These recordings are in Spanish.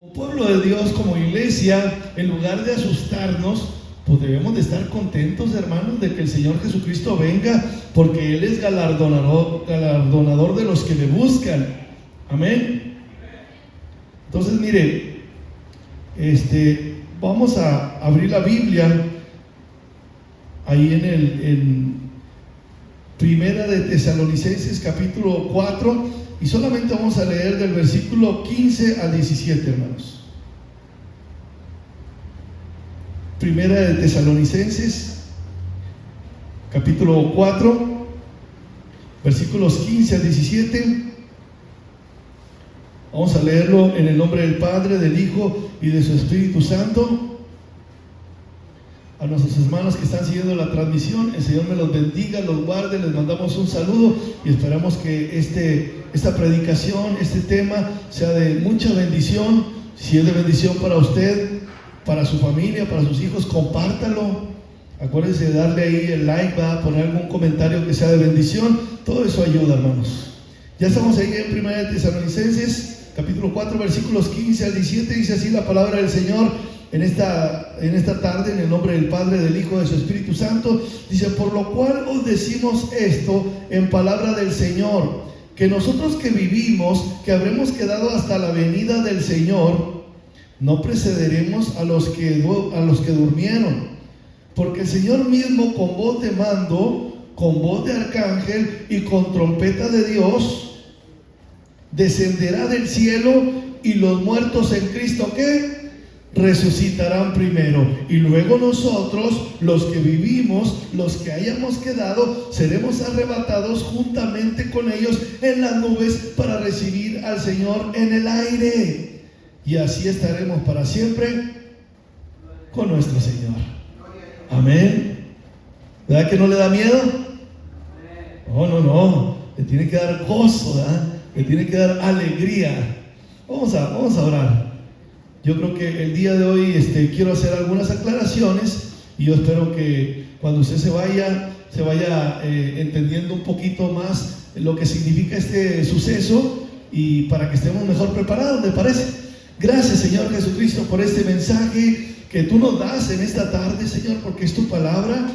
Como pueblo de Dios, como iglesia, en lugar de asustarnos, pues debemos de estar contentos, hermanos, de que el Señor Jesucristo venga, porque Él es galardonador de los que le buscan. Amén. Entonces, mire, vamos a abrir la Biblia ahí en Primera de Tesalonicenses capítulo 4, y solamente vamos a leer del versículo 15 al 17, hermanos. Primera de Tesalonicenses capítulo 4, versículos 15 al 17. Vamos a leerlo en el nombre del Padre, del Hijo y de su Espíritu Santo. A nuestros hermanos que están siguiendo la transmisión, el Señor me los bendiga, los guarde, les mandamos un saludo y esperamos que esta predicación, este tema sea de mucha bendición. Si es de bendición para usted, para su familia, para sus hijos, compártalo. Acuérdense de darle ahí el like, va a poner algún comentario que sea de bendición. Todo eso ayuda, hermanos. Ya estamos ahí en Primera de Tesalonicenses capítulo 4, versículos 15 al 17. Dice así la palabra del Señor en esta tarde, en el nombre del Padre, del Hijo y de su Espíritu Santo. Dice: por lo cual os decimos esto en palabra del Señor, que nosotros que vivimos, que habremos quedado hasta la venida del Señor, no precederemos a los que durmieron, porque el Señor mismo, con voz de mando, con voz de arcángel y con trompeta de Dios, descenderá del cielo, y los muertos en Cristo, ¿qué? Resucitarán primero, y luego nosotros, los que vivimos, los que hayamos quedado, seremos arrebatados juntamente con ellos en las nubes para recibir al Señor en el aire, y así estaremos para siempre con nuestro Señor. Amén. ¿Verdad que no le da miedo? No, le tiene que dar gozo, ¿verdad? Le tiene que dar alegría. Vamos a orar. Yo creo que el día de hoy quiero hacer algunas aclaraciones, y yo espero que cuando usted se vaya entendiendo un poquito más lo que significa este suceso, y para que estemos mejor preparados, ¿me parece? Gracias, Señor Jesucristo, por este mensaje que tú nos das en esta tarde, Señor, porque es tu palabra.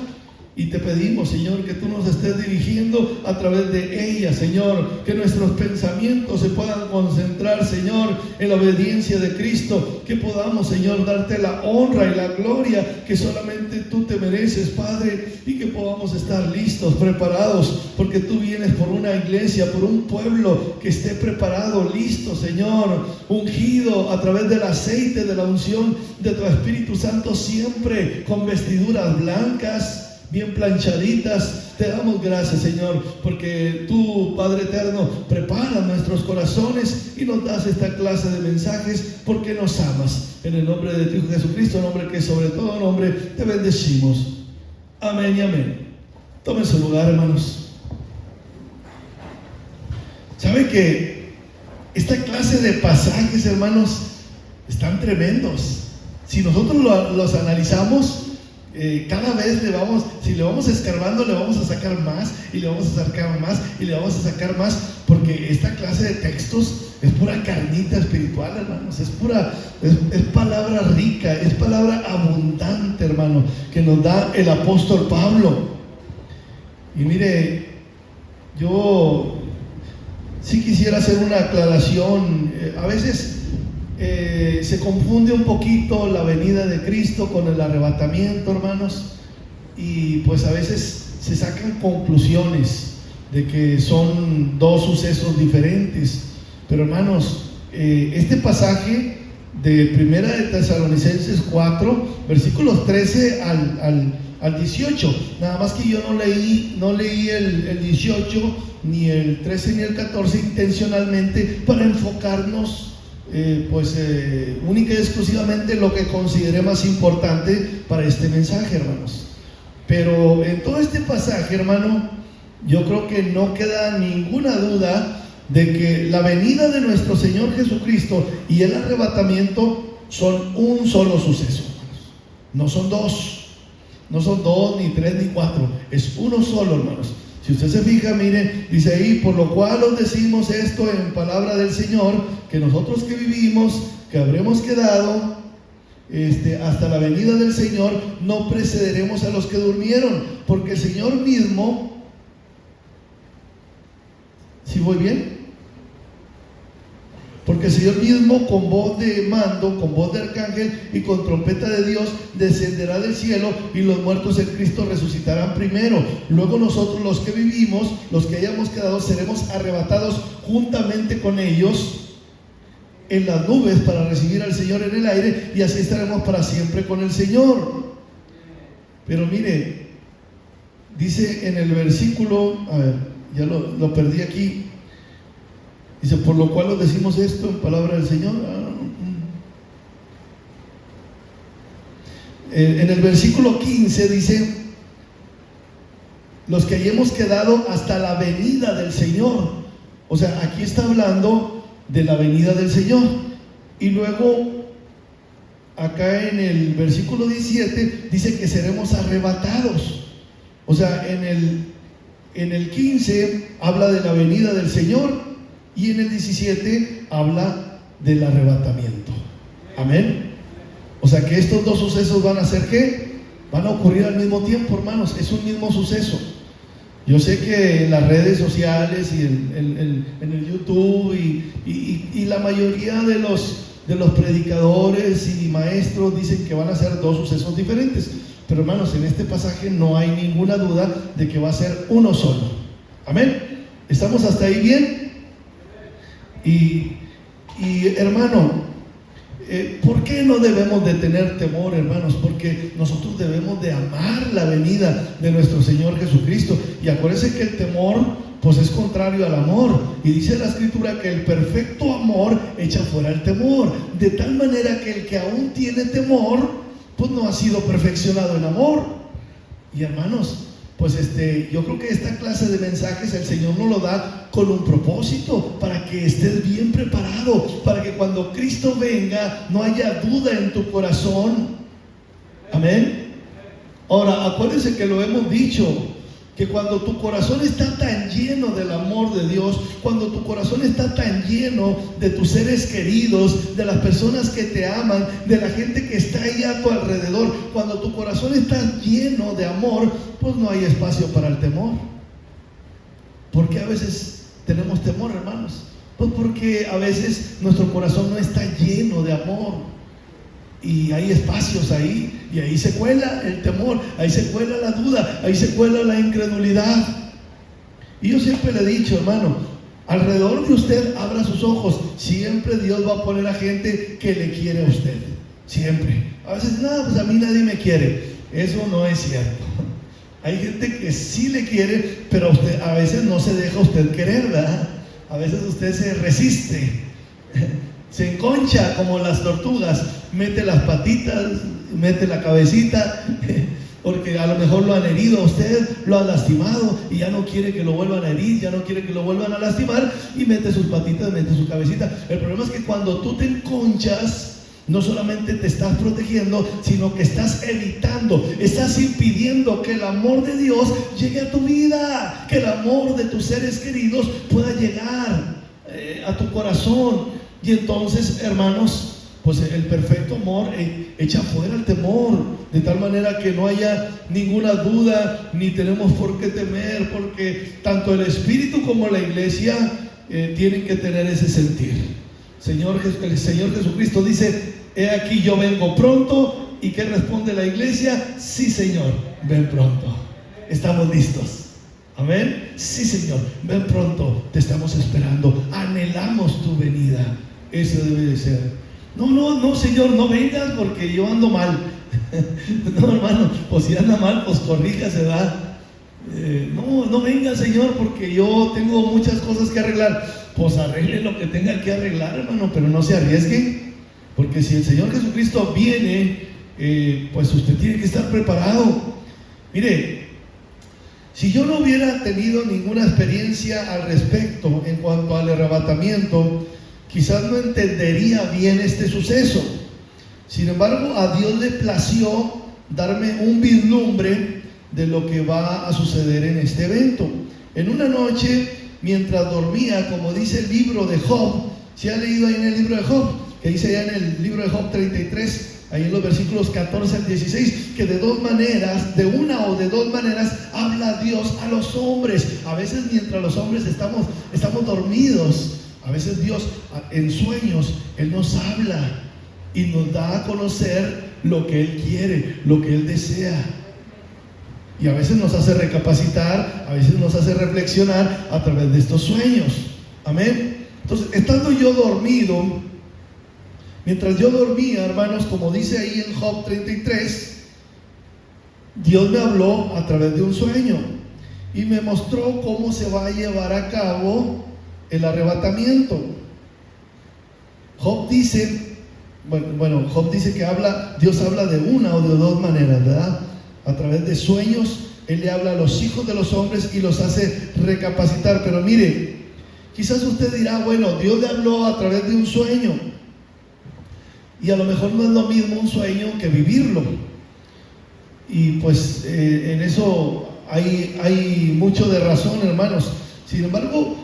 Y te pedimos, Señor, que tú nos estés dirigiendo a través de ella, Señor, que nuestros pensamientos se puedan concentrar, Señor, en la obediencia de Cristo, que podamos, Señor, darte la honra y la gloria que solamente tú te mereces, Padre, y que podamos estar listos, preparados, porque tú vienes por una iglesia, por un pueblo que esté preparado, listo, Señor, ungido a través del aceite, de la unción de tu Espíritu Santo, siempre con vestiduras blancas, bien planchaditas. Te damos gracias, Señor, porque tú, Padre eterno, preparas nuestros corazones y nos das esta clase de mensajes porque nos amas. En el nombre de tu Hijo Jesucristo, nombre que sobre todo nombre, te bendecimos. Amén y amén. Tomen su lugar, hermanos. ¿Sabe que esta clase de pasajes, hermanos, están tremendos? Si nosotros los analizamos, cada vez si le vamos escarbando, le vamos a sacar más, y le vamos a sacar más, y le vamos a sacar más, porque esta clase de textos es pura carnita espiritual, hermanos, es palabra rica, es palabra abundante, hermano, que nos da el apóstol Pablo. Y mire, yo sí quisiera hacer una aclaración. A veces se confunde un poquito la venida de Cristo con el arrebatamiento, hermanos, y pues a veces se sacan conclusiones de que son dos sucesos diferentes. Pero, hermanos, este pasaje de Primera de Tesalonicenses 4, versículos 13 al 18, nada más que yo no leí el 18, ni el 13 ni el 14 intencionalmente, para enfocarnos única y exclusivamente lo que consideré más importante para este mensaje, hermanos. Pero en todo este pasaje, hermano, yo creo que no queda ninguna duda de que la venida de nuestro Señor Jesucristo y el arrebatamiento son un solo suceso, hermanos. No son dos, ni tres, ni cuatro, es uno solo, hermanos. Si usted se fija, mire, dice ahí: por lo cual os decimos esto en palabra del Señor, que nosotros que vivimos, que habremos quedado hasta la venida del Señor, no precederemos a los que durmieron, porque el Señor mismo, ¿sí voy bien? Porque el Señor mismo, con voz de mando, con voz de arcángel y con trompeta de Dios, descenderá del cielo, y los muertos en Cristo resucitarán primero. Luego nosotros, los que vivimos, los que hayamos quedado, seremos arrebatados juntamente con ellos en las nubes para recibir al Señor en el aire, y así estaremos para siempre con el Señor. Pero mire, dice en el versículo, a ver, ya lo perdí aquí. Dice, por lo cual os decimos esto en palabra del Señor. En el versículo 15 dice, los que hayamos quedado hasta la venida del Señor. O sea, aquí está hablando de la venida del Señor. Y luego, acá en el versículo 17, dice que seremos arrebatados. O sea, en el 15 habla de la venida del Señor, y en el 17 habla del arrebatamiento. Amén. O sea que estos dos sucesos van a ser ¿qué? Van a ocurrir al mismo tiempo, hermanos. Es un mismo suceso. Yo sé que en las redes sociales y en el YouTube y la mayoría de los predicadores y maestros dicen que van a ser dos sucesos diferentes. Pero hermanos, en este pasaje no hay ninguna duda de que va a ser uno solo. Amén. ¿Estamos hasta ahí bien? Y hermano, ¿por qué no debemos de tener temor, hermanos? Porque nosotros debemos de amar la venida de nuestro Señor Jesucristo. Y acuérdense que el temor, pues es contrario al amor. Y dice la Escritura que el perfecto amor echa fuera el temor. De tal manera que el que aún tiene temor, pues no ha sido perfeccionado en amor. Y hermanos, pues yo creo que esta clase de mensajes el Señor nos lo da con un propósito, para que estés bien preparado, para que cuando Cristo venga no haya duda en tu corazón. Amén. Ahora, acuérdense que lo hemos dicho, que cuando tu corazón está tan lleno del amor de Dios, cuando tu corazón está tan lleno de tus seres queridos, de las personas que te aman, de la gente que está ahí a tu alrededor, cuando tu corazón está lleno de amor, pues no hay espacio para el temor. ¿Por qué a veces tenemos temor, hermanos? Pues porque a veces nuestro corazón no está lleno de amor. Y hay espacios ahí, y ahí se cuela el temor, ahí se cuela la duda, ahí se cuela la incredulidad. Y yo siempre le he dicho, hermano, alrededor de usted abra sus ojos. Siempre Dios va a poner a gente que le quiere a usted, siempre. A veces, no, pues a mí nadie me quiere. Eso no es cierto. Hay gente que sí le quiere, pero usted a veces no se deja usted querer, ¿verdad? A veces usted se resiste, se enconcha como las tortugas, mete las patitas, mete la cabecita, porque a lo mejor lo han herido a usted, lo han lastimado, y ya no quiere que lo vuelvan a herir, ya no quiere que lo vuelvan a lastimar, y mete sus patitas, mete su cabecita. El problema es que cuando tú te enconchas, no solamente te estás protegiendo, sino que estás evitando, estás impidiendo que el amor de Dios llegue a tu vida, que el amor de tus seres queridos pueda llegar a tu corazón. Y entonces, hermanos, pues el perfecto amor echa fuera el temor, de tal manera que no haya ninguna duda, ni tenemos por qué temer, porque tanto el Espíritu como la iglesia tienen que tener ese sentir. El Señor Jesucristo dice: he aquí yo vengo pronto. ¿Y qué responde la iglesia? Sí, Señor, ven pronto. Estamos listos. Amén. Sí, Señor, ven pronto. Te estamos esperando. Anhelamos tu venida. Eso debe de ser. No, Señor, no vengas porque yo ando mal. No, hermano, pues si anda mal, pues corríjase, ¿verdad? No venga, Señor, porque yo tengo muchas cosas que arreglar. Pues arregle lo que tenga que arreglar, hermano, pero no se arriesgue, porque si el Señor Jesucristo viene, pues usted tiene que estar preparado. Mire, si yo no hubiera tenido ninguna experiencia al respecto en cuanto al arrebatamiento, quizás no entendería bien este suceso. Sin embargo, a Dios le plació darme un vislumbre de lo que va a suceder en este evento. En una noche, mientras dormía, como dice el libro de Job, ¿se ha leído ahí en el libro de Job? que dice allá en el libro de Job 33, ahí en los versículos 14 al 16, que de dos maneras, de una o de dos maneras, habla Dios a los hombres. A veces mientras los hombres estamos dormidos, a veces Dios en sueños, Él nos habla y nos da a conocer lo que Él quiere, lo que Él desea. Y a veces nos hace recapacitar, a veces nos hace reflexionar a través de estos sueños. Amén. Entonces, estando yo dormido, mientras yo dormía, hermanos, como dice ahí en Job 33, Dios me habló a través de un sueño y me mostró cómo se va a llevar a cabo el arrebatamiento. Job dice, Job dice que Dios habla de una o de dos maneras, ¿verdad? A través de sueños, Él le habla a los hijos de los hombres y los hace recapacitar. Pero mire, quizás usted dirá, bueno, Dios le habló a través de un sueño. Y a lo mejor no es lo mismo un sueño que vivirlo. Y pues en eso hay mucho de razón, hermanos. Sin embargo,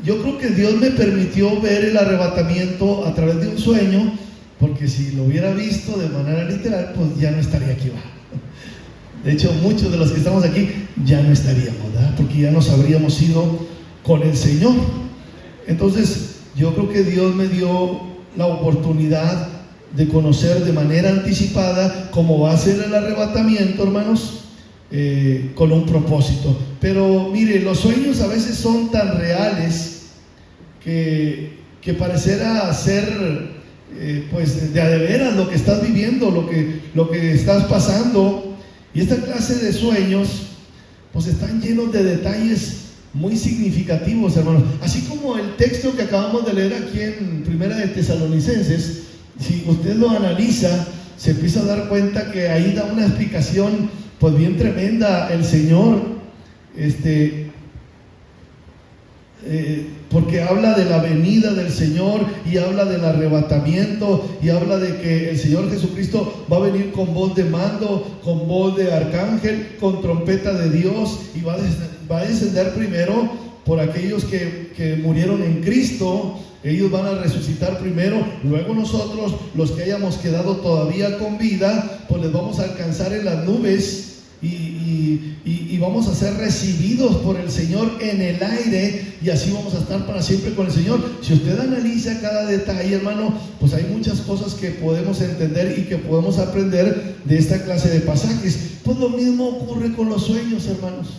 yo creo que Dios me permitió ver el arrebatamiento a través de un sueño, porque si lo hubiera visto de manera literal, pues ya no estaría aquí, ¿va? De hecho, muchos de los que estamos aquí ya no estaríamos, ¿verdad? Porque ya nos habríamos ido con el Señor. Entonces, yo creo que Dios me dio la oportunidad de conocer de manera anticipada cómo va a ser el arrebatamiento, hermanos, con un propósito. Pero mire, los sueños a veces son tan reales que pareciera ser pues de a de veras lo que estás viviendo, lo que estás pasando. Y esta clase de sueños pues están llenos de detalles muy significativos, hermanos. Así como el texto que acabamos de leer aquí en Primera de Tesalonicenses, si usted lo analiza, se empieza a dar cuenta que ahí da una explicación pues bien tremenda el Señor, porque habla de la venida del Señor y habla del arrebatamiento y habla de que el Señor Jesucristo va a venir con voz de mando, con voz de arcángel, con trompeta de Dios, y va a descender primero por aquellos que murieron en Cristo. Ellos van a resucitar primero, luego nosotros, los que hayamos quedado todavía con vida, pues les vamos a alcanzar en las nubes y vamos a ser recibidos por el Señor en el aire, y así vamos a estar para siempre con el Señor. Si usted analiza cada detalle, hermano, pues hay muchas cosas que podemos entender y que podemos aprender de esta clase de pasajes. Pues lo mismo ocurre con los sueños, hermanos.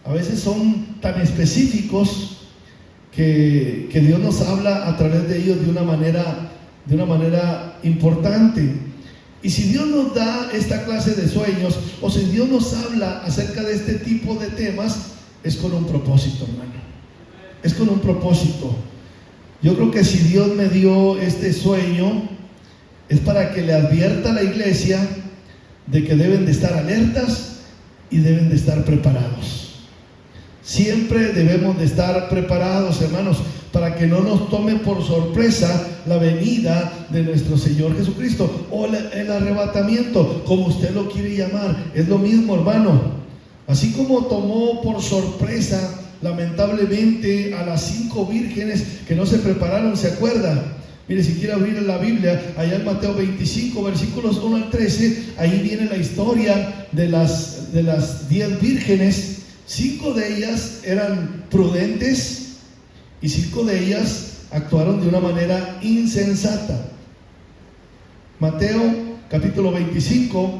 A veces son tan específicos que Dios nos habla a través de ellos de una manera importante. Y si Dios nos da esta clase de sueños, o si Dios nos habla acerca de este tipo de temas, es con un propósito, hermano. Es con un propósito. Yo creo que si Dios me dio este sueño, es para que le advierta a la iglesia de que deben de estar alertas y deben de estar preparados. Siempre debemos de estar preparados, hermanos, para que no nos tome por sorpresa la venida de nuestro Señor Jesucristo, o el arrebatamiento, como usted lo quiere llamar. Es lo mismo, hermano. Así como tomó por sorpresa, lamentablemente, a las 5 vírgenes que no se prepararon, ¿se acuerda? Mire, si quiere abrir la Biblia, allá en Mateo 25, versículos 1 al 13, ahí viene la historia de las 10 vírgenes. 5 de ellas eran prudentes y 5 de ellas actuaron de una manera insensata. Mateo capítulo 25,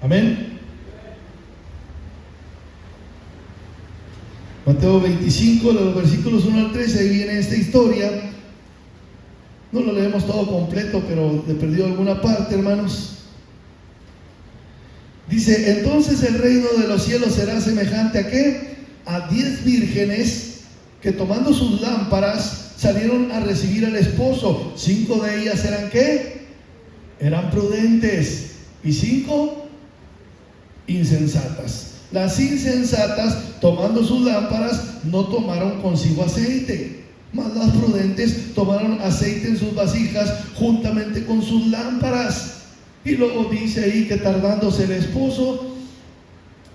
amén. Mateo 25, de los versículos 1 al 13, ahí viene esta historia. No lo leemos todo completo, pero le perdió alguna parte, hermanos. Dice: entonces el reino de los cielos será semejante ¿a qué? A 10 vírgenes que, tomando sus lámparas, salieron a recibir al esposo. 5 de ellas eran ¿qué? Eran prudentes, y 5 insensatas. Las insensatas, tomando sus lámparas, no tomaron consigo aceite, mas las prudentes tomaron aceite en sus vasijas juntamente con sus lámparas. Y luego dice ahí que, tardándose el esposo,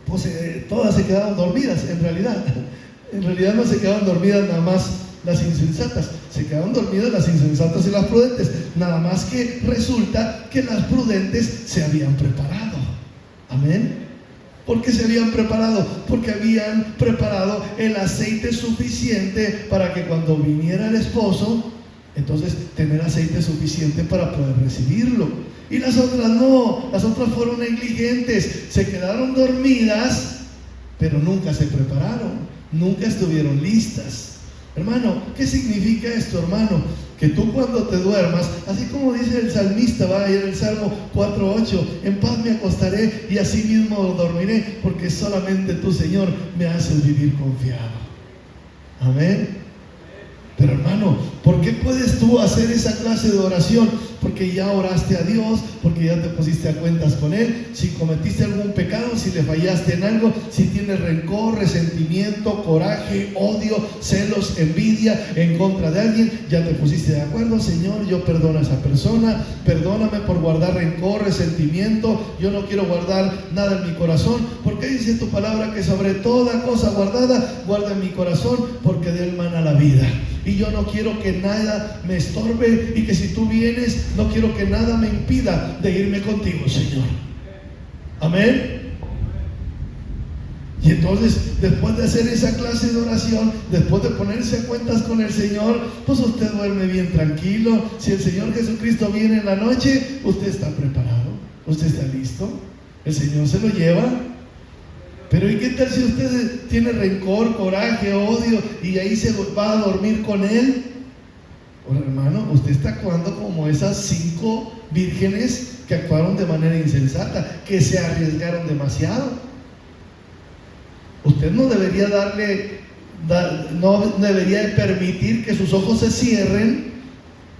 pues todas se quedaron dormidas. En realidad no se quedaron dormidas nada más las insensatas. Se quedaron dormidas las insensatas y las prudentes. Nada más que resulta que las prudentes se habían preparado. Amén. ¿Por qué se habían preparado? Porque habían preparado el aceite suficiente para que cuando viniera el esposo, entonces tener aceite suficiente para poder recibirlo. Y las otras no, las otras fueron negligentes, se quedaron dormidas, pero nunca se prepararon, nunca estuvieron listas. Hermano, ¿qué significa esto, hermano? Que tú cuando te duermas, así como dice el salmista, va a ir el Salmo 4:8, en paz me acostaré y así mismo dormiré, porque solamente tú, Señor, me haces vivir confiado. Amén. Pero hermano, ¿por qué puedes tú hacer esa clase de oración? Porque ya oraste a Dios, porque ya te pusiste a cuentas con Él. Si cometiste algún pecado, si le fallaste en algo, si tienes rencor, resentimiento, coraje, odio, celos, envidia en contra de alguien, ya te pusiste de acuerdo. Señor, yo perdono a esa persona, perdóname por guardar rencor, resentimiento, yo no quiero guardar nada en mi corazón, porque dice tu palabra que sobre toda cosa guardada, guarda en mi corazón, porque de él mana la vida. Y yo no quiero que nada me estorbe, y que si tú vienes, no quiero que nada me impida de irme contigo, Señor. Amén. Y entonces, después de hacer esa clase de oración, después de ponerse a cuentas con el Señor, pues usted duerme bien tranquilo. Si el Señor Jesucristo viene en la noche, usted está preparado, usted está listo, el Señor se lo lleva. Pero ¿y qué tal si usted tiene rencor, coraje, odio y ahí se va a dormir con él? Bueno, hermano, usted está actuando como esas 5 vírgenes que actuaron de manera insensata, que se arriesgaron demasiado. Usted no debería no debería permitir que sus ojos se cierren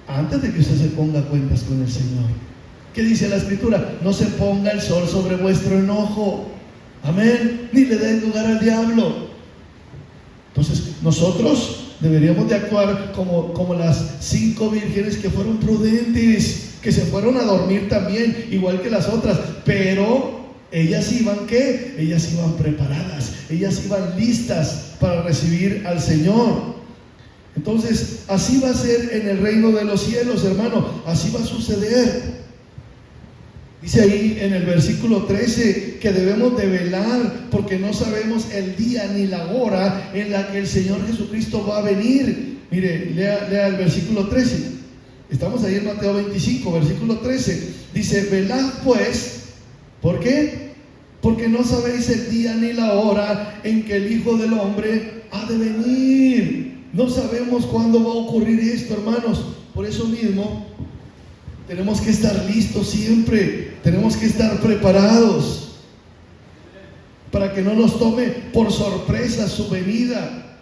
antes de que usted se ponga a cuentas con el Señor. ¿Qué dice la Escritura? No se ponga el sol sobre vuestro enojo. Amén. Ni le den lugar al diablo. Entonces, nosotros deberíamos de actuar como las 5 vírgenes que fueron prudentes, que se fueron a dormir también, igual que las otras, pero ellas iban, ¿qué? Ellas iban preparadas, ellas iban listas para recibir al Señor. Entonces, así va a ser en el reino de los cielos, hermano, así va a suceder. Dice ahí en el versículo 13 que debemos de velar, porque no sabemos el día ni la hora en la que el Señor Jesucristo va a venir. Mire, lea el versículo 13. Estamos ahí en Mateo 25, versículo 13. Dice, velad pues. ¿Por qué? Porque no sabéis el día ni la hora en que el Hijo del Hombre ha de venir. No sabemos cuándo va a ocurrir esto, hermanos. Por eso mismo tenemos que estar listos siempre, tenemos que estar preparados para que no nos tome por sorpresa su venida.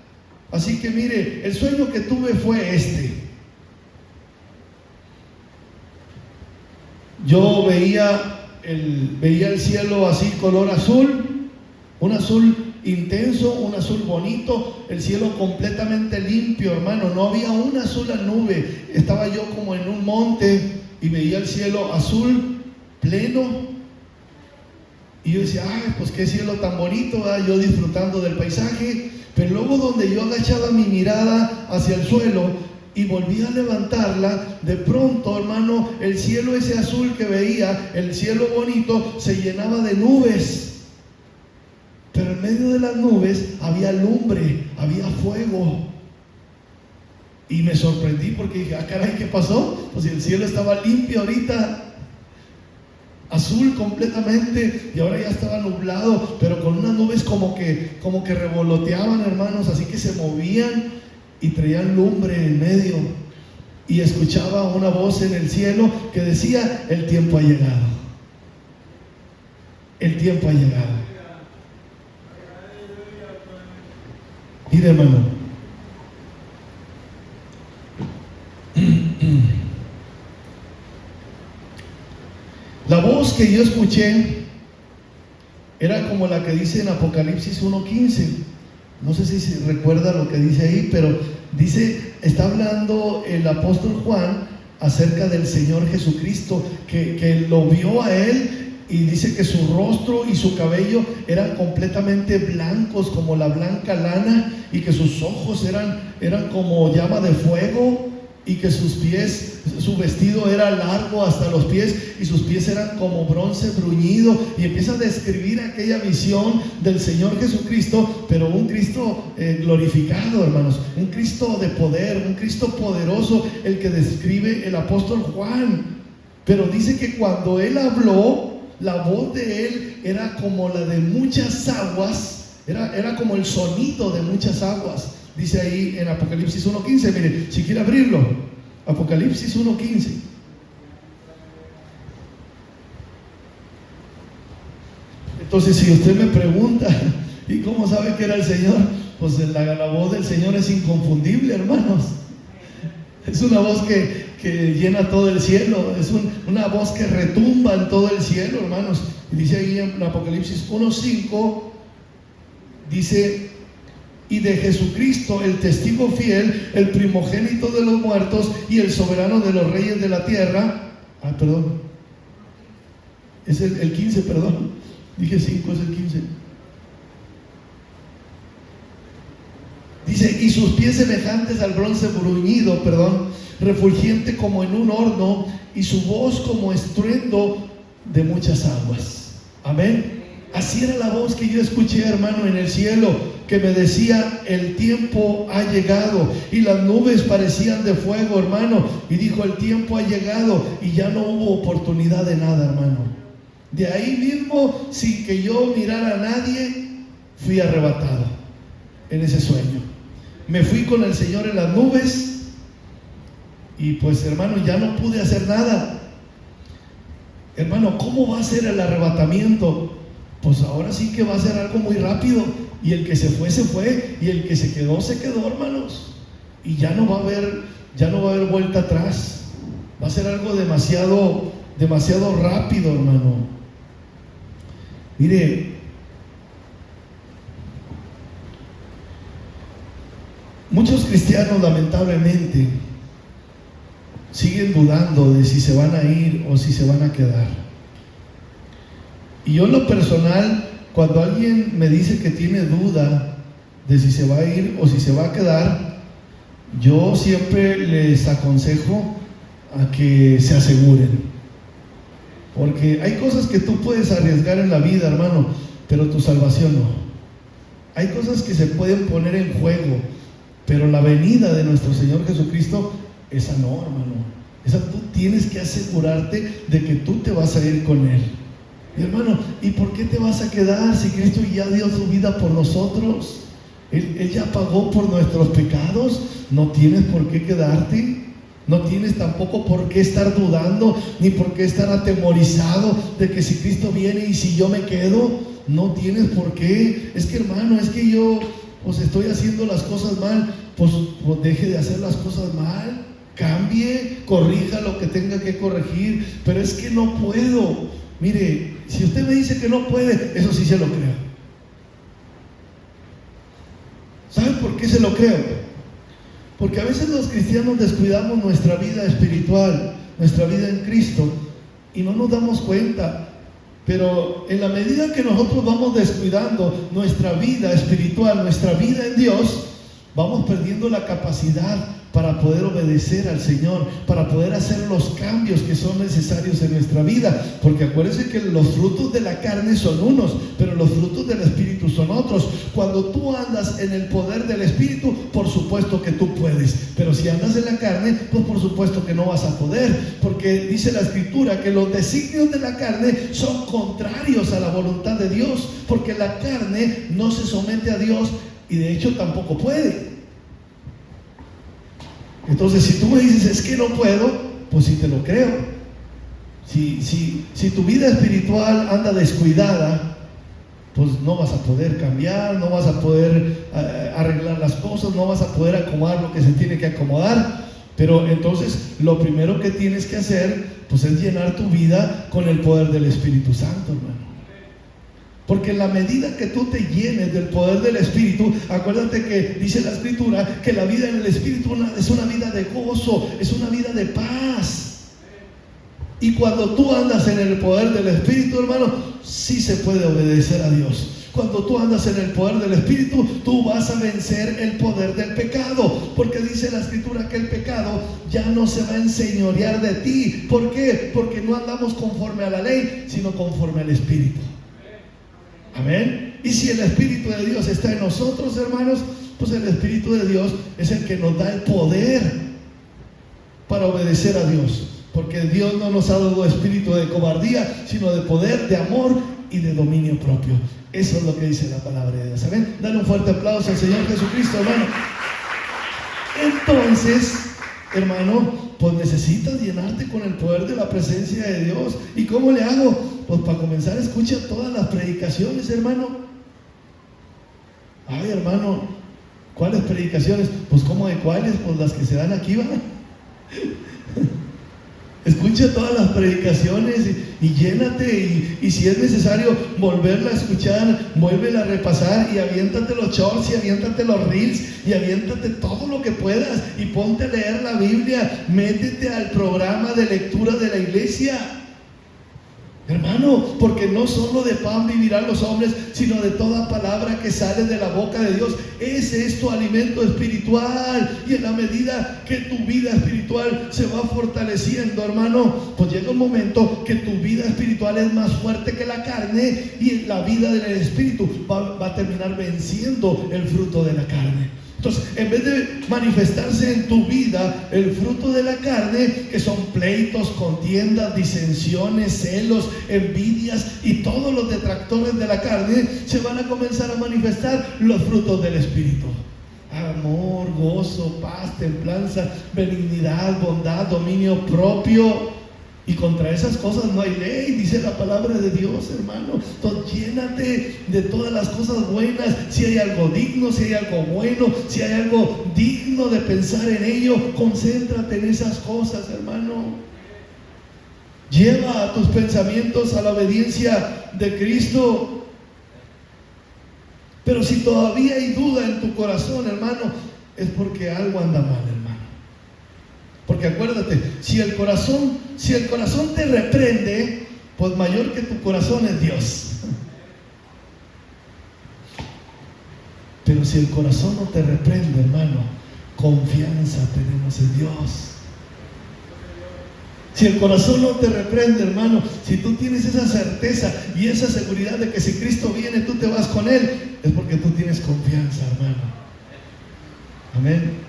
Así que mire, el sueño que tuve fue este. Yo veía el cielo así color azul, un azul intenso, un azul bonito, el cielo completamente limpio, hermano, no había una sola nube. Estaba yo como en un monte y veía el cielo azul, pleno, y yo decía, ay, pues qué cielo tan bonito, ¿verdad? Yo disfrutando del paisaje. Pero luego donde yo agachaba mi mirada hacia el suelo y volví a levantarla, de pronto, hermano, el cielo ese azul que veía, el cielo bonito, se llenaba de nubes. Pero en medio de las nubes había lumbre, había fuego. Y me sorprendí porque dije, ah, caray, ¿qué pasó? Pues el cielo estaba limpio ahorita, azul completamente, y ahora ya estaba nublado, pero con unas nubes como que revoloteaban, hermanos, así que se movían y traían lumbre en medio. Y escuchaba una voz en el cielo que decía, el tiempo ha llegado. El tiempo ha llegado. Mire, hermano, la voz que yo escuché era como la que dice en Apocalipsis 1:15. No sé si se recuerda lo que dice ahí, pero dice, está hablando el apóstol Juan acerca del Señor Jesucristo, que lo vio a él y dice que su rostro y su cabello eran completamente blancos como la blanca lana, y que sus ojos eran como llama de fuego, y que sus pies, su vestido era largo hasta los pies, y sus pies eran como bronce bruñido. Y empieza a describir aquella visión del Señor Jesucristo, pero un Cristo glorificado, hermanos, un Cristo de poder, un Cristo poderoso, el que describe el apóstol Juan. Pero dice que cuando él habló, la voz de él era como la de muchas aguas, era como el sonido de muchas aguas. Dice ahí en Apocalipsis 1:15, mire, si quiere abrirlo, Apocalipsis 1:15. Entonces, si usted me pregunta, ¿y cómo sabe que era el Señor? Pues la voz del Señor es inconfundible, hermanos. Es una voz que llena todo el cielo, es una voz que retumba en todo el cielo, hermanos. Y dice ahí en Apocalipsis 1:5, dice: y de Jesucristo, el testigo fiel, el primogénito de los muertos y el soberano de los reyes de la tierra. Perdón, es el 15, perdón, dije 5, es el 15. Dice: y sus pies semejantes al bronce bruñido, refulgente como en un horno, y su voz como estruendo de muchas aguas. Amén. Así era la voz que yo escuché, hermano, en el cielo, que me decía: el tiempo ha llegado. Y las nubes parecían de fuego, hermano, y dijo: el tiempo ha llegado. Y ya no hubo oportunidad de nada, hermano. De ahí mismo, sin que yo mirara a nadie, fui arrebatado en ese sueño. Me fui con el Señor en las nubes, y pues, hermano, ya no pude hacer nada. Hermano, ¿cómo va a ser el arrebatamiento? Pues ahora sí que va a ser algo muy rápido, y el que se fue, y el que se quedó, hermanos, y ya no va a haber vuelta atrás. Va a ser algo demasiado rápido, hermano. Mire, muchos cristianos, lamentablemente, siguen dudando de si se van a ir o si se van a quedar. Y yo, en lo personal, cuando alguien me dice que tiene duda de si se va a ir o si se va a quedar, yo siempre les aconsejo a que se aseguren. Porque hay cosas que tú puedes arriesgar en la vida, hermano, pero tu salvación no. Hay cosas que se pueden poner en juego, pero la venida de nuestro Señor Jesucristo, esa no, hermano. Esa tú tienes que asegurarte de que tú te vas a ir con Él. Y, hermano, ¿y por qué te vas a quedar si Cristo ya dio su vida por nosotros? Él ya pagó por nuestros pecados. No tienes por qué quedarte. No tienes tampoco por qué estar dudando, ni por qué estar atemorizado de que si Cristo viene y si yo me quedo. No tienes por qué. Es que, hermano, es que yo pues estoy haciendo las cosas mal. Pues deje de hacer las cosas mal. Cambie, corrija lo que tenga que corregir. Pero es que no puedo. Mire, si usted me dice que no puede, eso sí se lo creo. ¿Sabe por qué se lo creo? Porque a veces los cristianos descuidamos nuestra vida espiritual, nuestra vida en Cristo, y no nos damos cuenta. Pero en la medida que nosotros vamos descuidando nuestra vida espiritual, nuestra vida en Dios, vamos perdiendo la capacidad para poder obedecer al Señor, para poder hacer los cambios que son necesarios en nuestra vida. Porque acuérdense que los frutos de la carne son unos, pero los frutos del Espíritu son otros. Cuando tú andas en el poder del Espíritu, por supuesto que tú puedes. Pero si andas en la carne, pues por supuesto que no vas a poder. Porque dice la Escritura que los designios de la carne son contrarios a la voluntad de Dios. Porque la carne no se somete a Dios y de hecho tampoco puede. Entonces, si tú me dices, es que no puedo, pues sí te lo creo. Si tu vida espiritual anda descuidada, pues no vas a poder cambiar, no vas a poder arreglar las cosas, no vas a poder acomodar lo que se tiene que acomodar. Pero entonces, lo primero que tienes que hacer, pues es llenar tu vida con el poder del Espíritu Santo, hermano. Porque en la medida que tú te llenes del poder del Espíritu, acuérdate que dice la Escritura que la vida en el Espíritu es una vida de gozo, es una vida de paz. Y cuando tú andas en el poder del Espíritu, hermano, sí se puede obedecer a Dios. Cuando tú andas en el poder del Espíritu, tú vas a vencer el poder del pecado. Porque dice la Escritura que el pecado ya no se va a enseñorear de ti. ¿Por qué? Porque no andamos conforme a la ley, sino conforme al Espíritu. Amén. Y si el Espíritu de Dios está en nosotros, hermanos, pues el Espíritu de Dios es el que nos da el poder para obedecer a Dios. Porque Dios no nos ha dado espíritu de cobardía, sino de poder, de amor y de dominio propio. Eso es lo que dice la palabra de Dios. ¿Amén? Dale un fuerte aplauso al Señor Jesucristo, hermano. Entonces, hermano, pues necesitas llenarte con el poder de la presencia de Dios. ¿Y cómo le hago? Pues para comenzar, escucha todas las predicaciones, hermano. Ay, hermano, ¿cuáles predicaciones? Pues ¿cómo de cuáles? Pues las que se dan aquí, ¿va? Escucha todas las predicaciones y llénate, y si es necesario volverla a escuchar, vuélvela a repasar, y aviéntate los shorts, y aviéntate los reels, y aviéntate todo lo que puedas, y ponte a leer la Biblia, métete al programa de lectura de la iglesia. Hermano, porque no solo de pan vivirán los hombres, sino de toda palabra que sale de la boca de Dios. Ese es tu alimento espiritual. Y en la medida que tu vida espiritual se va fortaleciendo, hermano, pues llega un momento que tu vida espiritual es más fuerte que la carne, y la vida del espíritu va a terminar venciendo el fruto de la carne. Entonces, en vez de manifestarse en tu vida el fruto de la carne, que son pleitos, contiendas, disensiones, celos, envidias y todos los detractores de la carne, se van a comenzar a manifestar los frutos del Espíritu: amor, gozo, paz, templanza, benignidad, bondad, dominio propio. Y contra esas cosas no hay ley, dice la palabra de Dios, hermano. Entonces, llénate de todas las cosas buenas. Si hay algo digno, si hay algo bueno, si hay algo digno de pensar en ello, concéntrate en esas cosas, hermano. Lleva a tus pensamientos a la obediencia de Cristo. Pero si todavía hay duda en tu corazón, hermano, es porque algo anda mal, hermano. Porque acuérdate, si el corazón te reprende, pues mayor que tu corazón es Dios. Pero si el corazón no te reprende, hermano, confianza tenemos en Dios. Si el corazón no te reprende, hermano, si tú tienes esa certeza y esa seguridad de que si Cristo viene, tú te vas con Él, es porque tú tienes confianza, hermano. Amén.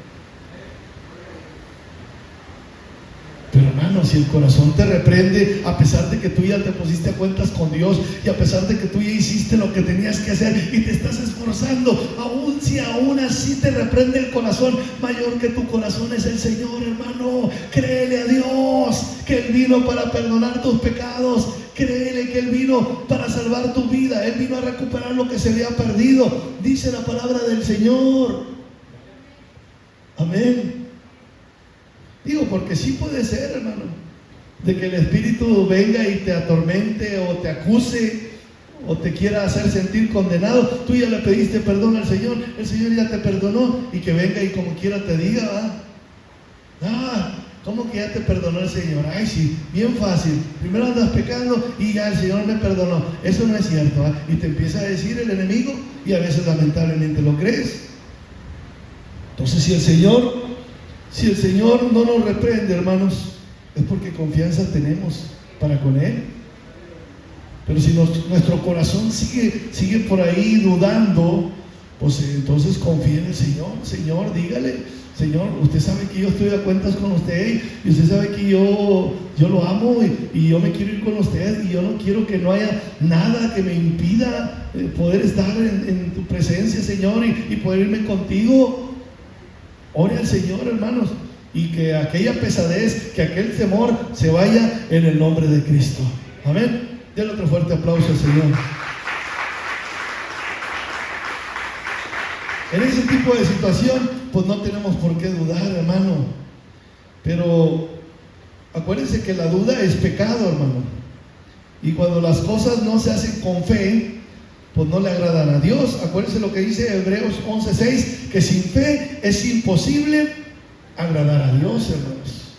Pero hermano, si el corazón te reprende, a pesar de que tú ya te pusiste a cuentas con Dios, y a pesar de que tú ya hiciste lo que tenías que hacer y te estás esforzando, aún así te reprende el corazón, mayor que tu corazón es el Señor, hermano. Créele a Dios que Él vino para perdonar tus pecados. Créele que Él vino para salvar tu vida. Él vino a recuperar lo que se había perdido, dice la palabra del Señor. Amén. Digo, porque sí puede ser, hermano, de que el Espíritu venga y te atormente o te acuse o te quiera hacer sentir condenado. Tú ya le pediste perdón al Señor, el Señor ya te perdonó, y que venga y como quiera te diga, ¿va? ¿Cómo que ya te perdonó el Señor? Ay, sí, bien fácil. Primero andas pecando y ya el Señor me perdonó. Eso no es cierto, ¿va? Y te empieza a decir el enemigo, y a veces lamentablemente lo crees. Entonces, si el Señor no nos reprende, hermanos, es porque confianza tenemos para con Él. Pero si nuestro corazón sigue por ahí dudando, pues entonces confía en el Señor. Señor, dígale: Señor, usted sabe que yo estoy a cuentas con usted, y usted sabe que yo lo amo, y yo me quiero ir con usted, y yo no quiero que no haya nada que me impida poder estar en tu presencia, Señor, y poder irme contigo. Ore al Señor, hermanos, y que aquella pesadez, que aquel temor se vaya en el nombre de Cristo. Amén. Denle otro fuerte aplauso al Señor. En ese tipo de situación, pues no tenemos por qué dudar, hermano. Pero acuérdense que la duda es pecado, hermano. Y cuando las cosas no se hacen con fe, pues no le agradan a Dios. Acuérdense lo que dice Hebreos 11:6, que sin fe es imposible agradar a Dios, hermanos.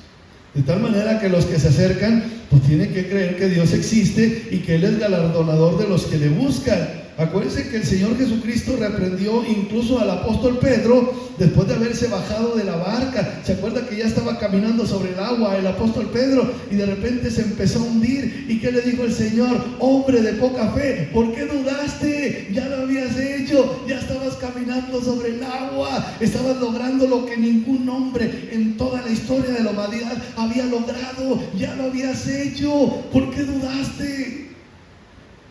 De tal manera que los que se acercan pues tiene que creer que Dios existe y que Él es galardonador de los que le buscan. Acuérdense que el Señor Jesucristo reprendió incluso al apóstol Pedro después de haberse bajado de la barca. ¿Se acuerda que ya estaba caminando sobre el agua el apóstol Pedro y de repente se empezó a hundir? ¿Y qué le dijo el Señor? Hombre de poca fe, ¿por qué dudaste? Ya lo habías hecho, ya estabas caminando sobre el agua, estabas logrando lo que ningún hombre en toda la historia de la humanidad había logrado, ya lo habías hecho, ¿por qué dudaste?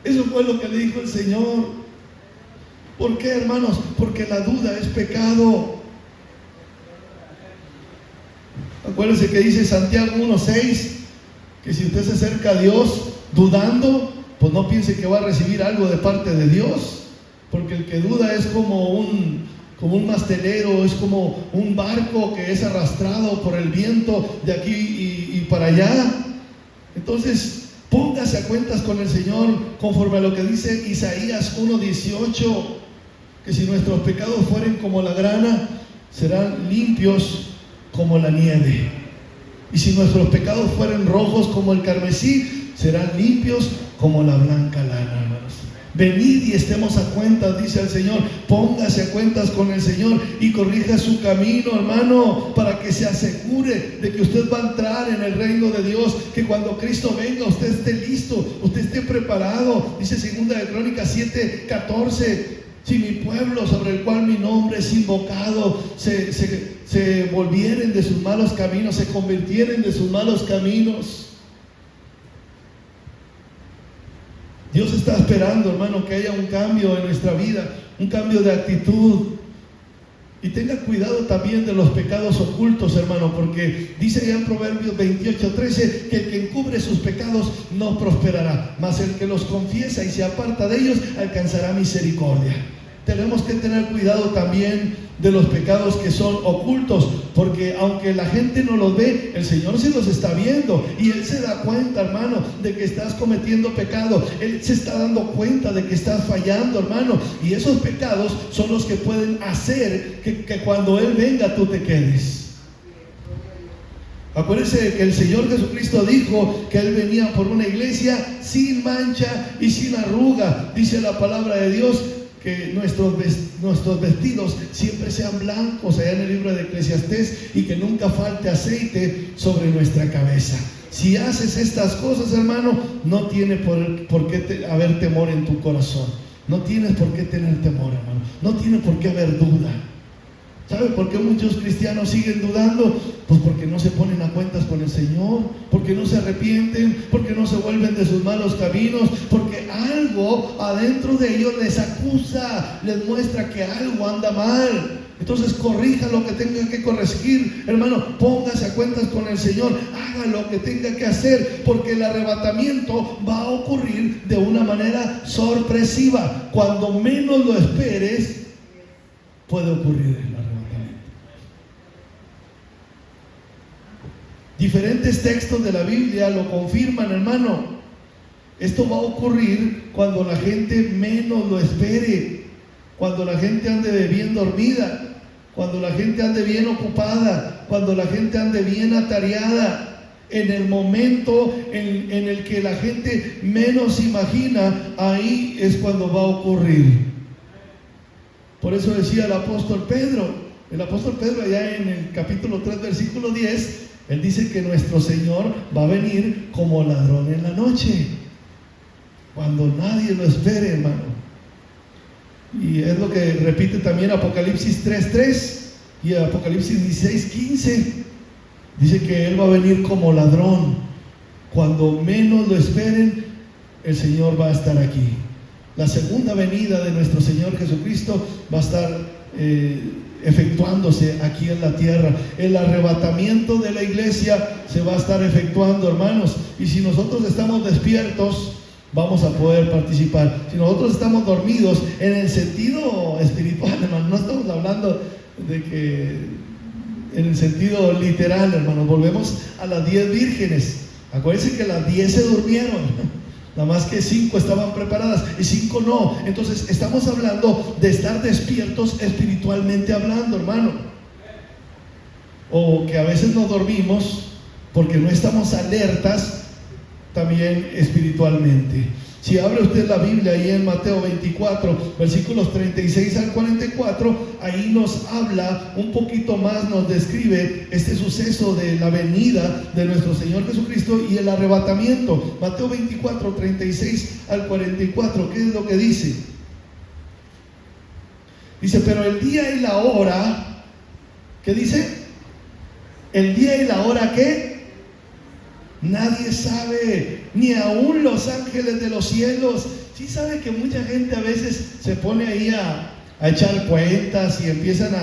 Eso fue lo que le dijo el Señor. ¿Por qué, hermanos? Porque la duda es pecado. Acuérdense que dice Santiago 1:6, que si usted se acerca a Dios dudando, pues no piense que va a recibir algo de parte de Dios, porque el que duda es como un mastelero, es como un barco que es arrastrado por el viento de aquí y para allá. Entonces, póngase a cuentas con el Señor conforme a lo que dice Isaías 1:18, que si nuestros pecados fueren como la grana, serán limpios como la nieve. Y si nuestros pecados fueren rojos como el carmesí, serán limpios como la blanca lana, hermanos. Venid y estemos a cuentas, dice el Señor. Póngase a cuentas con el Señor y corrija su camino, hermano, para que se asegure de que usted va a entrar en el reino de Dios, que cuando Cristo venga usted esté listo, usted esté preparado. Dice 2 de Crónicas 7:14, si mi pueblo sobre el cual mi nombre es invocado se volvieren de sus malos caminos, se convirtieren de sus malos caminos. Dios está esperando, hermano, que haya un cambio en nuestra vida, un cambio de actitud. Y tenga cuidado también de los pecados ocultos, hermano, porque dice ya en Proverbios 28:13 que el que encubre sus pecados no prosperará, mas el que los confiesa y se aparta de ellos alcanzará misericordia. Tenemos que tener cuidado también de los pecados que son ocultos, porque aunque la gente no los ve, el Señor sí los está viendo y Él se da cuenta, hermano, de que estás cometiendo pecado. Él se está dando cuenta de que estás fallando, hermano, y esos pecados son los que pueden hacer que cuando Él venga tú te quedes. Acuérdense que el Señor Jesucristo dijo que Él venía por una iglesia sin mancha y sin arruga. Dice la palabra de Dios que nuestros vestidos siempre sean blancos, allá en el libro de Eclesiastés, y que nunca falte aceite sobre nuestra cabeza. Si haces estas cosas, hermano, no tiene por qué haber temor en tu corazón. No tienes por qué tener temor, hermano. No tiene por qué haber duda. ¿Sabe por qué muchos cristianos siguen dudando? Pues porque no se ponen a cuentas con el Señor, porque no se arrepienten, porque no se vuelven de sus malos caminos, porque algo adentro de ellos les acusa, les muestra que algo anda mal. Entonces corrija lo que tenga que corregir, hermano, póngase a cuentas con el Señor, haga lo que tenga que hacer, porque el arrebatamiento va a ocurrir de una manera sorpresiva. Cuando menos lo esperes, puede ocurrir el arrebatamiento. Diferentes textos de la Biblia lo confirman, hermano. Esto va a ocurrir cuando la gente menos lo espere, cuando la gente ande bien dormida, cuando la gente ande bien ocupada, cuando la gente ande bien atareada. En el momento en el que la gente menos imagina, ahí es cuando va a ocurrir. Por eso decía el apóstol Pedro allá en el capítulo 3, versículo 10, él dice que nuestro Señor va a venir como ladrón en la noche, cuando nadie lo espere, hermano. Y es lo que repite también Apocalipsis 3:3 y Apocalipsis 16:15. Dice que Él va a venir como ladrón. Cuando menos lo esperen, el Señor va a estar aquí. La segunda venida de nuestro Señor Jesucristo va a estar efectuándose aquí en la tierra. El arrebatamiento de la iglesia se va a estar efectuando, hermanos. Y si nosotros estamos despiertos, vamos a poder participar. Si nosotros estamos dormidos, en el sentido espiritual, hermano, no estamos hablando de que en el sentido literal, hermano. Volvemos a las 10 vírgenes. Acuérdense que las 10 se durmieron. Nada más que 5 estaban preparadas y 5 no. Entonces estamos hablando de estar despiertos espiritualmente hablando, hermano. O que a veces nos dormimos porque no estamos alertas también espiritualmente. Si abre usted la Biblia ahí en Mateo 24, versículos 36 al 44, ahí nos habla un poquito más, nos describe este suceso de la venida de nuestro Señor Jesucristo y el arrebatamiento. Mateo 24, 36 al 44, ¿qué es lo que dice? Dice, pero el día y la hora, ¿qué dice? El día y la hora, ¿qué? Nadie sabe, ni aún los ángeles de los cielos. Sí sabe que mucha gente a veces se pone ahí a echar cuentas y empiezan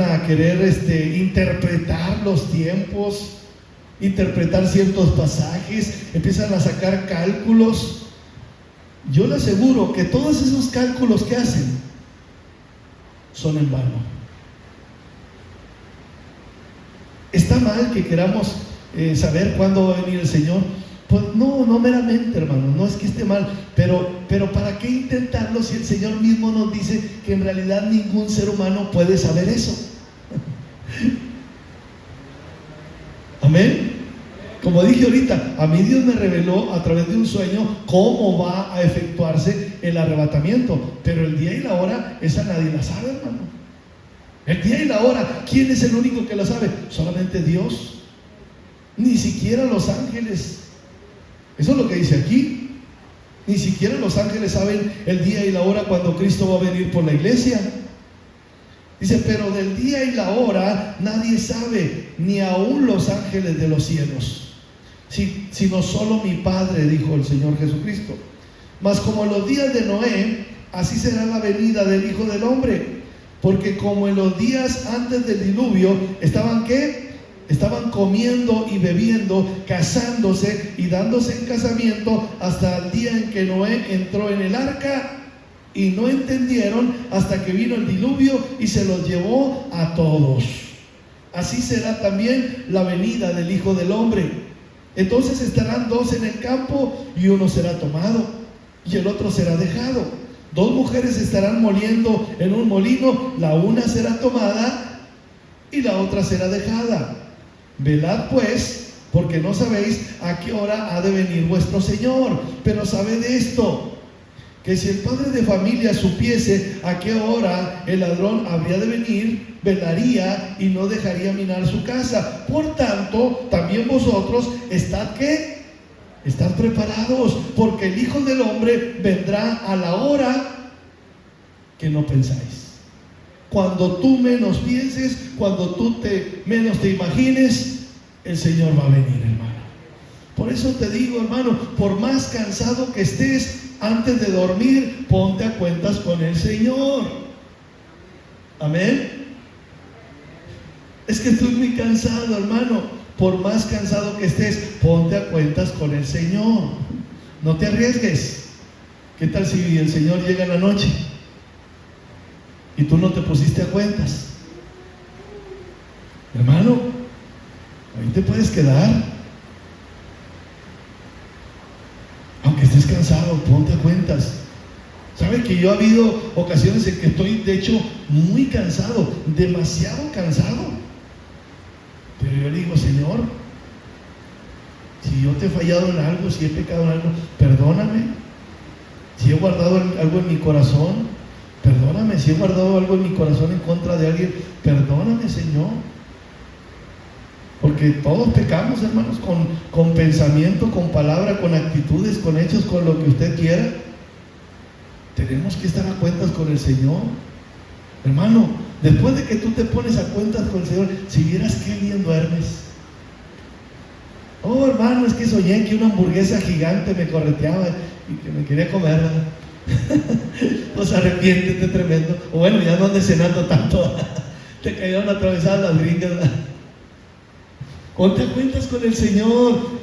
a querer interpretar los tiempos, interpretar ciertos pasajes, empiezan a sacar cálculos. Yo le aseguro que todos esos cálculos que hacen son en vano. ¿Está mal que queramos saber cuándo va a venir el Señor? Pues no meramente, hermano, no es que esté mal, pero ¿para qué intentarlo si el Señor mismo nos dice que en realidad ningún ser humano puede saber eso? Amén. Como dije ahorita, a mí Dios me reveló a través de un sueño cómo va a efectuarse el arrebatamiento, pero el día y la hora, esa nadie la sabe, hermano. El día y la hora, ¿quién es el único que lo sabe? Solamente Dios. Ni siquiera los ángeles. Eso es lo que dice aquí. Ni siquiera los ángeles saben el día y la hora cuando Cristo va a venir por la iglesia. Dice, pero del día y la hora nadie sabe, ni aún los ángeles de los cielos, sino solo mi Padre, dijo el Señor Jesucristo. Mas como en los días de Noé, así será la venida del Hijo del Hombre. Porque como en los días antes del diluvio, ¿estaban qué? Estaban comiendo y bebiendo, casándose y dándose en casamiento hasta el día en que Noé entró en el arca, y no entendieron hasta que vino el diluvio y se los llevó a todos. Así será también la venida del Hijo del Hombre. Entonces estarán dos en el campo, y uno será tomado y el otro será dejado. Dos mujeres estarán moliendo en un molino, la una será tomada y la otra será dejada. Velad pues, porque no sabéis a qué hora ha de venir vuestro Señor. Pero sabed esto, que si el padre de familia supiese a qué hora el ladrón habría de venir, velaría y no dejaría minar su casa. Por tanto, también vosotros estad ¿qué? Estad preparados, porque el Hijo del Hombre vendrá a la hora que no pensáis. Cuando tú menos pienses, cuando tú menos te imagines, el Señor va a venir, hermano. Por eso te digo, hermano, por más cansado que estés, antes de dormir, ponte a cuentas con el Señor. Amén. Es que estoy muy cansado, hermano. Por más cansado que estés, ponte a cuentas con el Señor. No te arriesgues. ¿Qué tal si el Señor llega en la noche y tú no te pusiste a cuentas? Hermano, ahí te puedes quedar. Aunque estés cansado, ponte a cuentas. ¿Sabe que yo ha habido ocasiones en que estoy, de hecho, muy cansado, demasiado cansado? Pero yo le digo, Señor, si yo te he fallado en algo, si he pecado en algo, perdóname. Si he guardado algo en mi corazón, perdóname. Si he guardado algo en mi corazón en contra de alguien, perdóname, Señor. Porque todos pecamos, hermanos, con pensamiento, con palabra, con actitudes, con hechos, con lo que usted quiera. Tenemos que estar a cuentas con el Señor. Hermano, después de que tú te pones a cuentas con el Señor, si vieras qué bien duermes. Oh, hermano, es que soñé que una hamburguesa gigante me correteaba y que me quería comer, ¿verdad? Pues arrepiéntete tremendo. O bueno, ya no andes cenando tanto. Te cayeron atravesadas las gringas, ¿verdad? Ponte a cuentas con el Señor.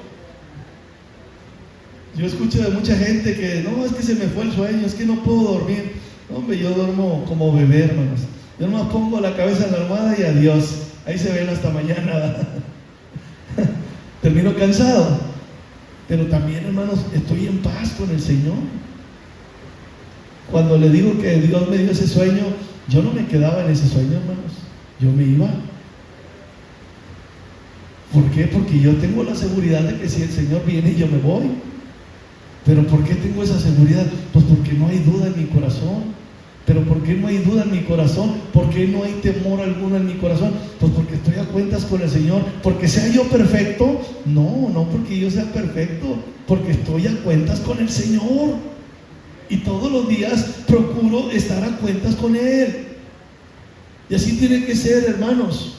Yo escucho de mucha gente que no, es que se me fue el sueño, es que no puedo dormir. No, hombre, yo duermo como bebé, hermanos. Yo nomás pongo la cabeza en la almohada y adiós. Ahí se ven hasta mañana, ¿verdad? Termino cansado, pero también, hermanos, estoy en paz con el Señor. Cuando le digo que Dios me dio ese sueño, yo no me quedaba en ese sueño, hermanos. Yo me iba. ¿Por qué? Porque yo tengo la seguridad de que si el Señor viene, yo me voy. ¿Pero por qué tengo esa seguridad? Pues porque no hay duda en mi corazón. ¿Pero por qué no hay duda en mi corazón? ¿Por qué no hay temor alguno en mi corazón? Pues porque estoy a cuentas con el Señor. ¿Porque sea yo perfecto? No, no porque yo sea perfecto, porque estoy a cuentas con el Señor. Y todos los días procuro estar a cuentas con Él. Y así tiene que ser, hermanos.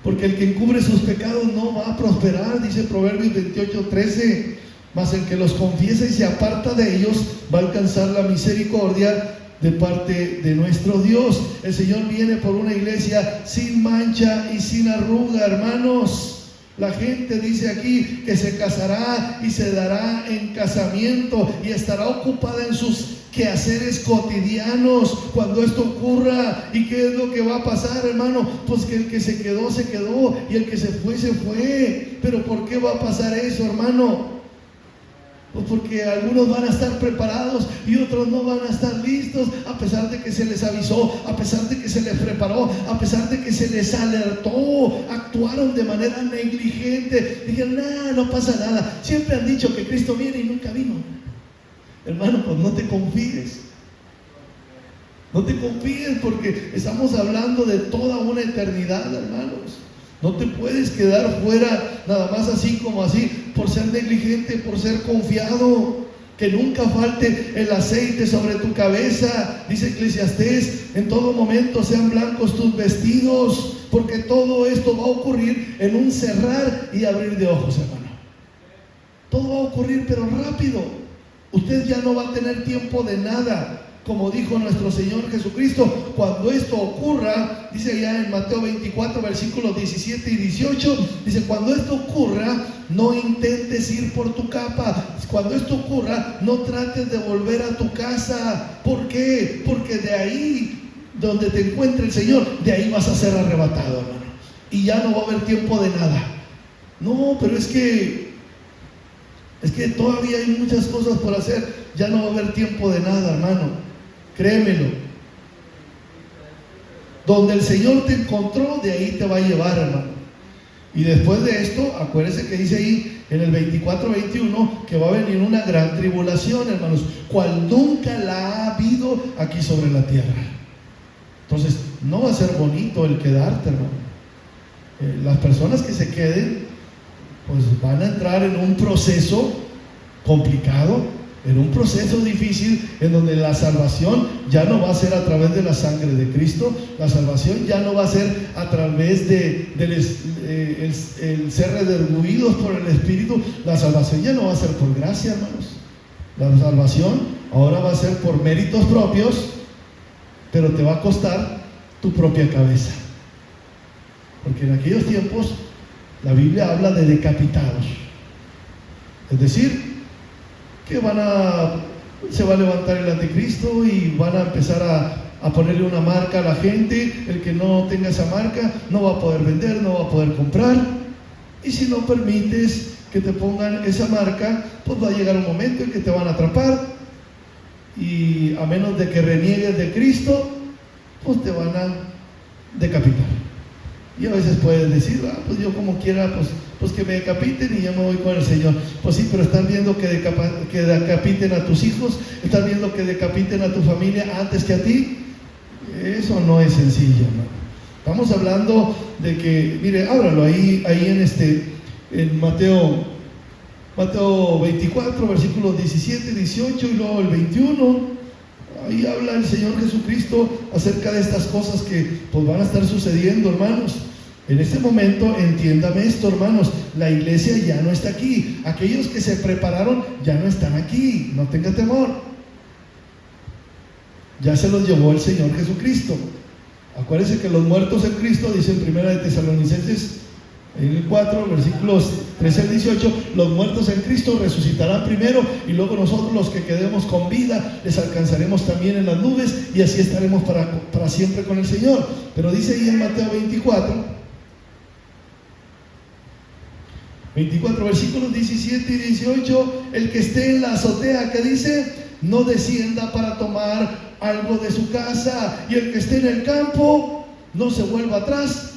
Porque el que encubre sus pecados no va a prosperar, dice Proverbios 28:13. Mas el que los confiesa y se aparta de ellos va a alcanzar la misericordia de parte de nuestro Dios. El Señor viene por una iglesia sin mancha y sin arruga, hermanos. La gente dice aquí que se casará y se dará en casamiento y estará ocupada en sus quehaceres cotidianos cuando esto ocurra. ¿Y qué es lo que va a pasar, hermano? Pues que el que se quedó, se quedó, y el que se fue. ¿Pero por qué va a pasar eso, hermano? Pues porque algunos van a estar preparados y otros no van a estar listos, a pesar de que se les avisó, a pesar de que se les preparó, a pesar de que se les alertó. Actuaron de manera negligente, dijeron, no pasa nada, siempre han dicho que Cristo viene y nunca vino. Hermano, pues no te confíes. No te confíes, porque estamos hablando de toda una eternidad, hermanos. No te puedes quedar fuera nada más así como así, por ser negligente, por ser confiado. Que nunca falte el aceite sobre tu cabeza, dice Eclesiastés, en todo momento sean blancos tus vestidos, porque todo esto va a ocurrir en un cerrar y abrir de ojos, hermano. Todo va a ocurrir, pero rápido. Usted ya no va a tener tiempo de nada. Como dijo nuestro Señor Jesucristo, cuando esto ocurra, dice allá en Mateo 24, versículos 17 y 18, dice, cuando esto ocurra, no intentes ir por tu capa. Cuando esto ocurra, no trates de volver a tu casa. ¿Por qué? Porque de ahí, donde te encuentre el Señor, de ahí vas a ser arrebatado, hermano. Y ya no va a haber tiempo de nada. No, pero es que todavía hay muchas cosas por hacer. Ya no va a haber tiempo de nada, hermano. Créemelo. Donde el Señor te encontró, de ahí te va a llevar, hermano. Y después de esto, acuérdense que dice ahí en el 24-21 que va a venir una gran tribulación, hermanos, cual nunca la ha habido aquí sobre la tierra. Entonces, no va a ser bonito el quedarte, hermano. Las personas que se queden, pues van a entrar en un proceso complicado, en un proceso difícil, en donde la salvación ya no va a ser a través de la sangre de Cristo. La salvación ya no va a ser a través de el ser redarguidos por el Espíritu. La salvación ya no va a ser por gracia, hermanos. La salvación ahora va a ser por méritos propios, pero te va a costar tu propia cabeza. Porque en aquellos tiempos la Biblia habla de decapitados, es decir, que se va a levantar el anticristo y van a empezar a ponerle una marca a la gente. El que no tenga esa marca no va a poder vender, no va a poder comprar. Y si no permites que te pongan esa marca, pues va a llegar un momento en que te van a atrapar, y a menos de que reniegues de Cristo, pues te van a decapitar. Y a veces puedes decir, pues yo como quiera, pues que me decapiten y yo me voy con el Señor. Pues sí, pero están viendo que decapiten a tus hijos, están viendo que decapiten a tu familia antes que a ti. Eso no es sencillo, ¿no? Estamos hablando de que, mire, ábralo ahí en Mateo 24, versículos 17, 18 y luego el 21. Ahí habla el Señor Jesucristo acerca de estas cosas que pues van a estar sucediendo, hermanos. En este momento, entiéndame esto, hermanos, la iglesia ya no está aquí. Aquellos que se prepararon ya no están aquí, no tenga temor. Ya se los llevó el Señor Jesucristo. Acuérdense que los muertos en Cristo, dice en 1 de Tesalonicenses en el 4, versículos 13 al 18, los muertos en Cristo resucitarán primero, y luego nosotros los que quedemos con vida les alcanzaremos también en las nubes, y así estaremos para siempre con el Señor. Pero dice ahí en Mateo 24, versículos 17 y 18, el que esté en la azotea, que dice, no descienda para tomar algo de su casa, y el que esté en el campo, no se vuelva atrás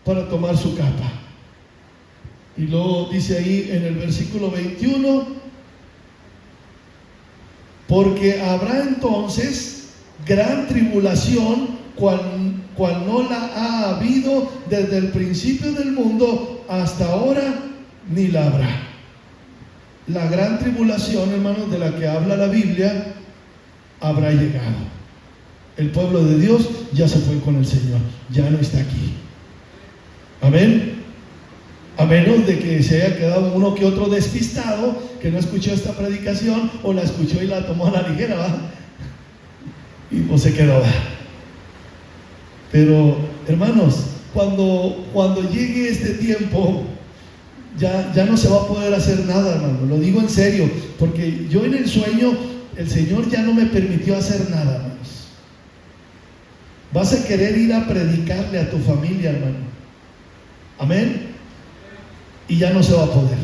para tomar su capa. Y luego dice ahí en el versículo 21, porque habrá entonces gran tribulación, cual no la ha habido desde el principio del mundo hasta ahora, ni la habrá. La gran tribulación, hermanos, de la que habla la Biblia, habrá llegado. El pueblo de Dios ya se fue con el Señor, ya no está aquí. Amén. A menos de que se haya quedado uno que otro despistado, que no escuchó esta predicación, o la escuchó y la tomó a la ligera, ¿va? Y pues se quedó, ¿va? Pero, hermanos, cuando llegue este tiempo, ya no se va a poder hacer nada, hermano. Lo digo en serio, porque yo en el sueño, el Señor ya no me permitió hacer nada, hermanos. Vas a querer ir a predicarle a tu familia, hermano. Amén. Y ya no se va a poder.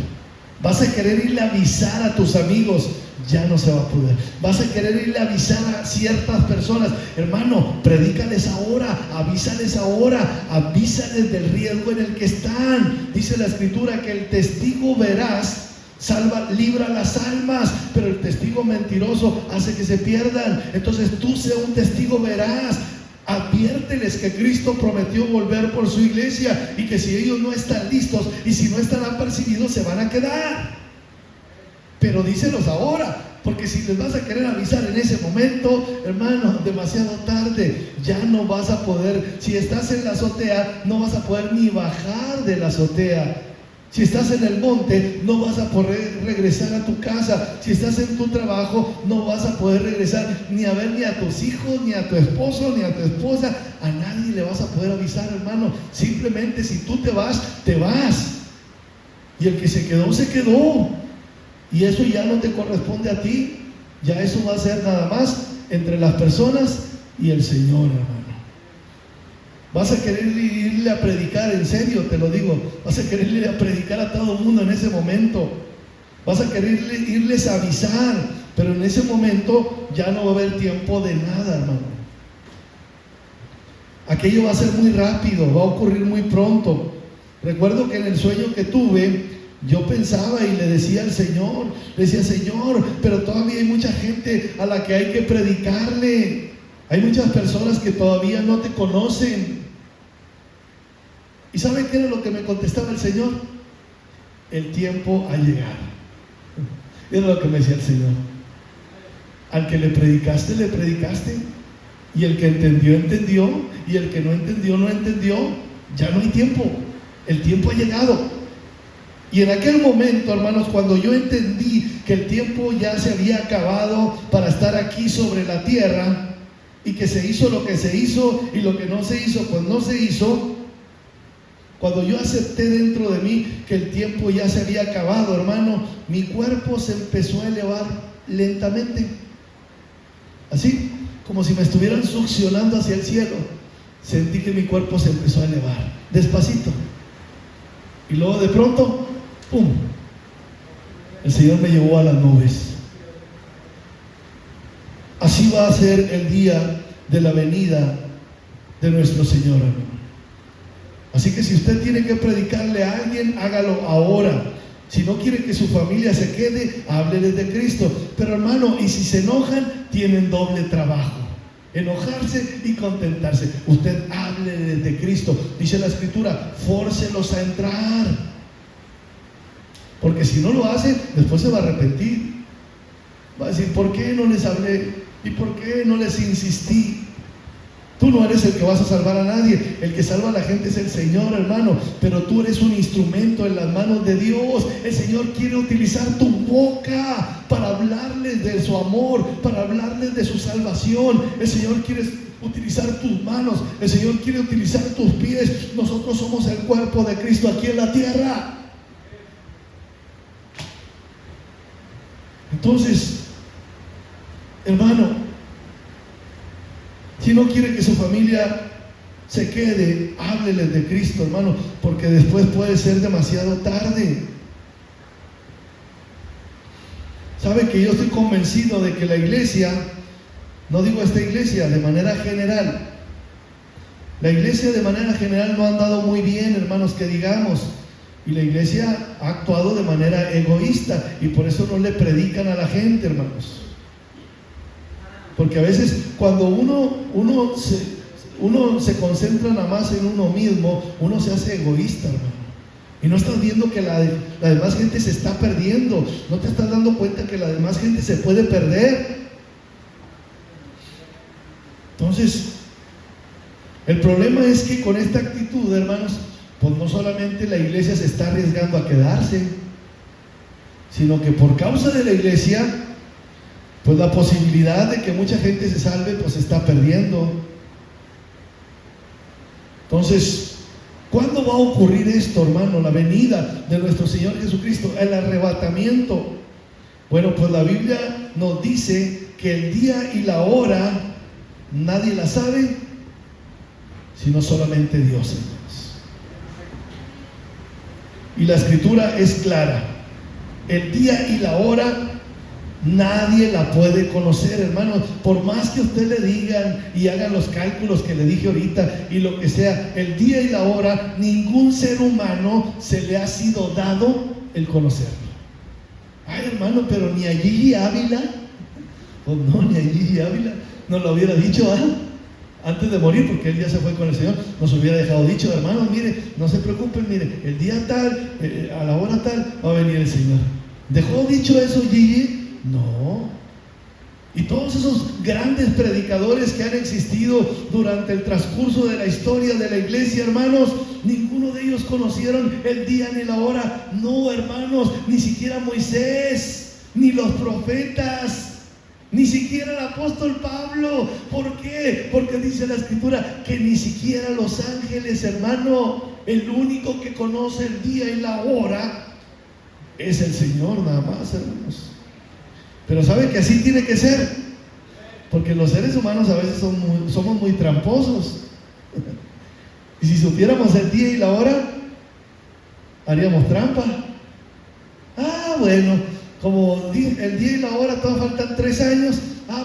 Vas a querer irle a avisar a tus amigos, ya no se va a poder. Vas a querer irle a avisar a ciertas personas, hermano, predícales ahora, avísales ahora, avísales del riesgo en el que están. Dice la Escritura que el testigo veraz libra las almas, pero el testigo mentiroso hace que se pierdan. Entonces tú sé un testigo veraz. Adviérteles que Cristo prometió volver por su iglesia y que si ellos no están listos y si no están apercibidos se van a quedar. Pero díselos ahora, porque si les vas a querer avisar en ese momento, hermano, demasiado tarde, ya no vas a poder. Si estás en la azotea, no vas a poder ni bajar de la azotea. Si estás en el monte, no vas a poder regresar a tu casa. Si estás en tu trabajo, no vas a poder regresar ni a ver ni a tus hijos, ni a tu esposo, ni a tu esposa. A nadie le vas a poder avisar, hermano. Simplemente si tú te vas, te vas. Y el que se quedó, se quedó. Y eso ya no te corresponde a ti. Ya eso va a ser nada más entre las personas y el Señor, hermano. Vas a querer irle a predicar, en serio te lo digo, vas a querer irle a predicar a todo el mundo en ese momento. Vas a querer irles a avisar, pero en ese momento ya no va a haber tiempo de nada, hermano. Aquello va a ser muy rápido, va a ocurrir muy pronto. Recuerdo que en el sueño que tuve, yo pensaba y le decía al Señor, Señor, pero todavía hay mucha gente a la que hay que predicarle. Hay muchas personas que todavía no te conocen. ¿Y saben qué era lo que me contestaba el Señor? El tiempo ha llegado. Era lo que me decía el Señor. Al que le predicaste, le predicaste. Y el que entendió, entendió. Y el que no entendió, no entendió. Ya no hay tiempo. El tiempo ha llegado. Y en aquel momento, hermanos, cuando yo entendí que el tiempo ya se había acabado para estar aquí sobre la tierra, y que se hizo lo que se hizo y lo que no se hizo, pues no se hizo. Cuando yo acepté dentro de mí que el tiempo ya se había acabado, hermano, mi cuerpo se empezó a elevar lentamente. Así, como si me estuvieran succionando hacia el cielo. Sentí que mi cuerpo se empezó a elevar, despacito. Y luego de pronto, ¡pum! El Señor me llevó a las nubes. Así va a ser el día de la venida de nuestro Señor, hermano. Así que si usted tiene que predicarle a alguien, hágalo ahora. Si no quiere que su familia se quede, hábleles de Cristo. Pero hermano, y si se enojan, tienen doble trabajo. Enojarse y contentarse. Usted hábleles de Cristo. Dice la Escritura, fórcelos a entrar. Porque si no lo hace, después se va a arrepentir. Va a decir, ¿por qué no les hablé? ¿Y por qué no les insistí? Tú no eres el que vas a salvar a nadie. El que salva a la gente es el Señor, hermano. Pero tú eres un instrumento en las manos de Dios. El Señor quiere utilizar tu boca para hablarles de su amor, para hablarles de su salvación. El Señor quiere utilizar tus manos. El Señor quiere utilizar tus pies. Nosotros somos el cuerpo de Cristo aquí en la tierra. Entonces, hermano, si no quiere que su familia se quede, hábleles de Cristo, hermano, porque después puede ser demasiado tarde. Sabe que yo estoy convencido de que la iglesia, no digo esta iglesia, de manera general, La iglesia de manera general no ha andado muy bien, hermanos, que digamos. Y la iglesia ha actuado de manera egoísta y por eso no le predican a la gente, hermanos. Porque a veces cuando uno se concentra nada más en uno mismo, uno se hace egoísta, hermano. Y no estás viendo que la demás gente se está perdiendo. No te estás dando cuenta que la demás gente se puede perder. Entonces, el problema es que con esta actitud, hermanos, pues no solamente la iglesia se está arriesgando a quedarse, sino que por causa de la iglesia, pues la posibilidad de que mucha gente se salve, pues se está perdiendo. Entonces, ¿cuándo va a ocurrir esto, hermano? La venida de nuestro Señor Jesucristo, el arrebatamiento. Bueno, pues la Biblia nos dice que el día y la hora nadie la sabe, sino solamente Dios, hermanos. Y la escritura es clara. El día y la hora nadie la puede conocer, hermanos. Por más que usted le digan y hagan los cálculos que le dije ahorita y lo que sea, el día y la hora, ningún ser humano se le ha sido dado el conocerlo. Ay, hermano, pero ni a Gigi Ávila, pues no, ni a Gigi Ávila nos lo hubiera dicho antes de morir, porque él ya se fue con el Señor, nos hubiera dejado dicho, hermanos, mire, no se preocupen, mire, el día tal, a la hora tal, va a venir el Señor. ¿Dejó dicho eso Gigi? No. Y todos esos grandes predicadores que han existido durante el transcurso de la historia de la iglesia, hermanos, ninguno de ellos conocieron el día ni la hora. No, hermanos, ni siquiera Moisés, ni los profetas, ni siquiera el apóstol Pablo. ¿Por qué? Porque dice la escritura que ni siquiera los ángeles, hermano, el único que conoce el día y la hora es el Señor, nada más, hermanos. Pero ¿sabe que así tiene que ser? Porque los seres humanos a veces somos muy tramposos. Y si supiéramos el día y la hora, haríamos trampa. Bueno, como el día y la hora todavía faltan 3 años,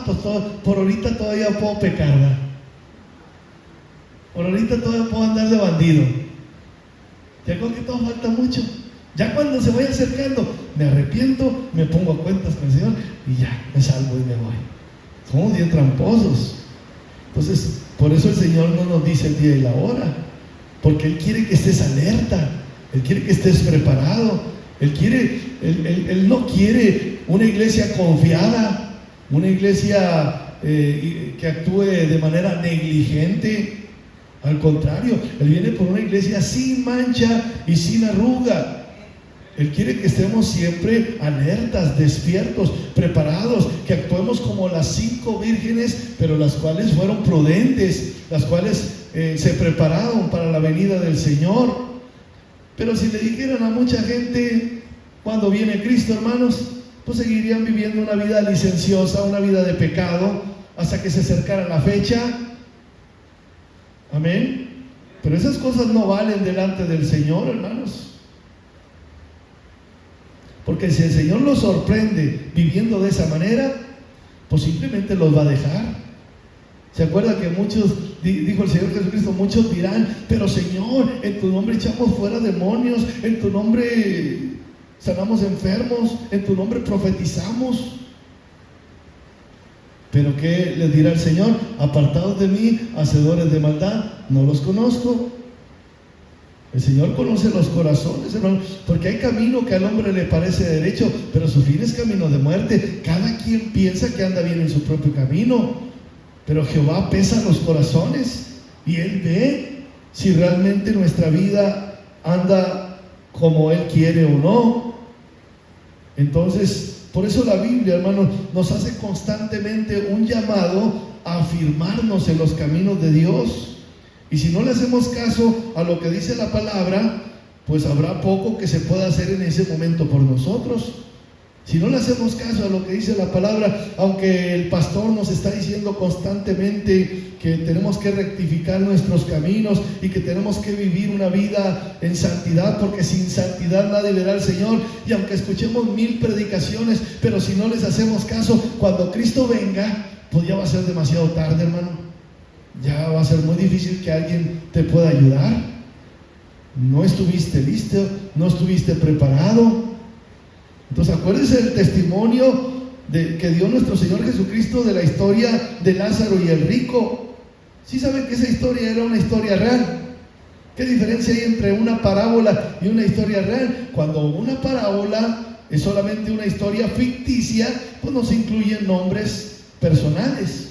pues por ahorita todavía puedo pecar, ¿verdad? Por ahorita todavía puedo andar de bandido. Ya creo que todavía falta mucho. Ya cuando se vaya acercando, me arrepiento, me pongo a cuentas con el Señor y ya, me salvo y me voy. Somos bien tramposos. Entonces, por eso el Señor no nos dice el día y la hora, porque Él quiere que estés alerta, Él quiere que estés preparado, Él no quiere una iglesia confiada, una iglesia que actúe de manera negligente. Al contrario, Él viene por una iglesia sin mancha y sin arruga. Él quiere que estemos siempre alertas, despiertos, preparados, que actuemos como las 5 vírgenes, pero las cuales fueron prudentes, las cuales se prepararon para la venida del Señor. Pero si le dijeran a mucha gente cuando viene Cristo, hermanos, pues seguirían viviendo una vida licenciosa, una vida de pecado, hasta que se acercara la fecha. Amén. Pero esas cosas no valen delante del Señor, hermanos. Porque si el Señor los sorprende viviendo de esa manera, pues simplemente los va a dejar. ¿Se acuerda que muchos, dijo el Señor Jesucristo, muchos dirán, pero Señor, en tu nombre echamos fuera demonios, en tu nombre sanamos enfermos, en tu nombre profetizamos? Pero ¿qué les dirá el Señor? Apartados de mí, hacedores de maldad, no los conozco. El Señor conoce los corazones, hermano, porque hay camino que al hombre le parece derecho, pero su fin es camino de muerte. Cada quien piensa que anda bien en su propio camino, pero Jehová pesa los corazones y Él ve si realmente nuestra vida anda como Él quiere o no. Entonces, por eso la Biblia, hermanos, nos hace constantemente un llamado a afirmarnos en los caminos de Dios. Y si no le hacemos caso a lo que dice la palabra, pues habrá poco que se pueda hacer en ese momento por nosotros. Si no le hacemos caso a lo que dice la palabra, aunque el pastor nos está diciendo constantemente que tenemos que rectificar nuestros caminos y que tenemos que vivir una vida en santidad, porque sin santidad nadie verá al Señor, y aunque escuchemos 1000 predicaciones, pero si no les hacemos caso, cuando Cristo venga, pues ya va a ser demasiado tarde, hermano. ya va a ser muy difícil que alguien te pueda ayudar. No estuviste listo, no estuviste preparado. Entonces acuérdense del testimonio que dio nuestro Señor Jesucristo de la historia de Lázaro y el rico. ¿Sí saben que esa historia era una historia real? ¿Qué diferencia hay entre una parábola y una historia real? Cuando una parábola es solamente una historia ficticia, pues no se incluyen nombres personales.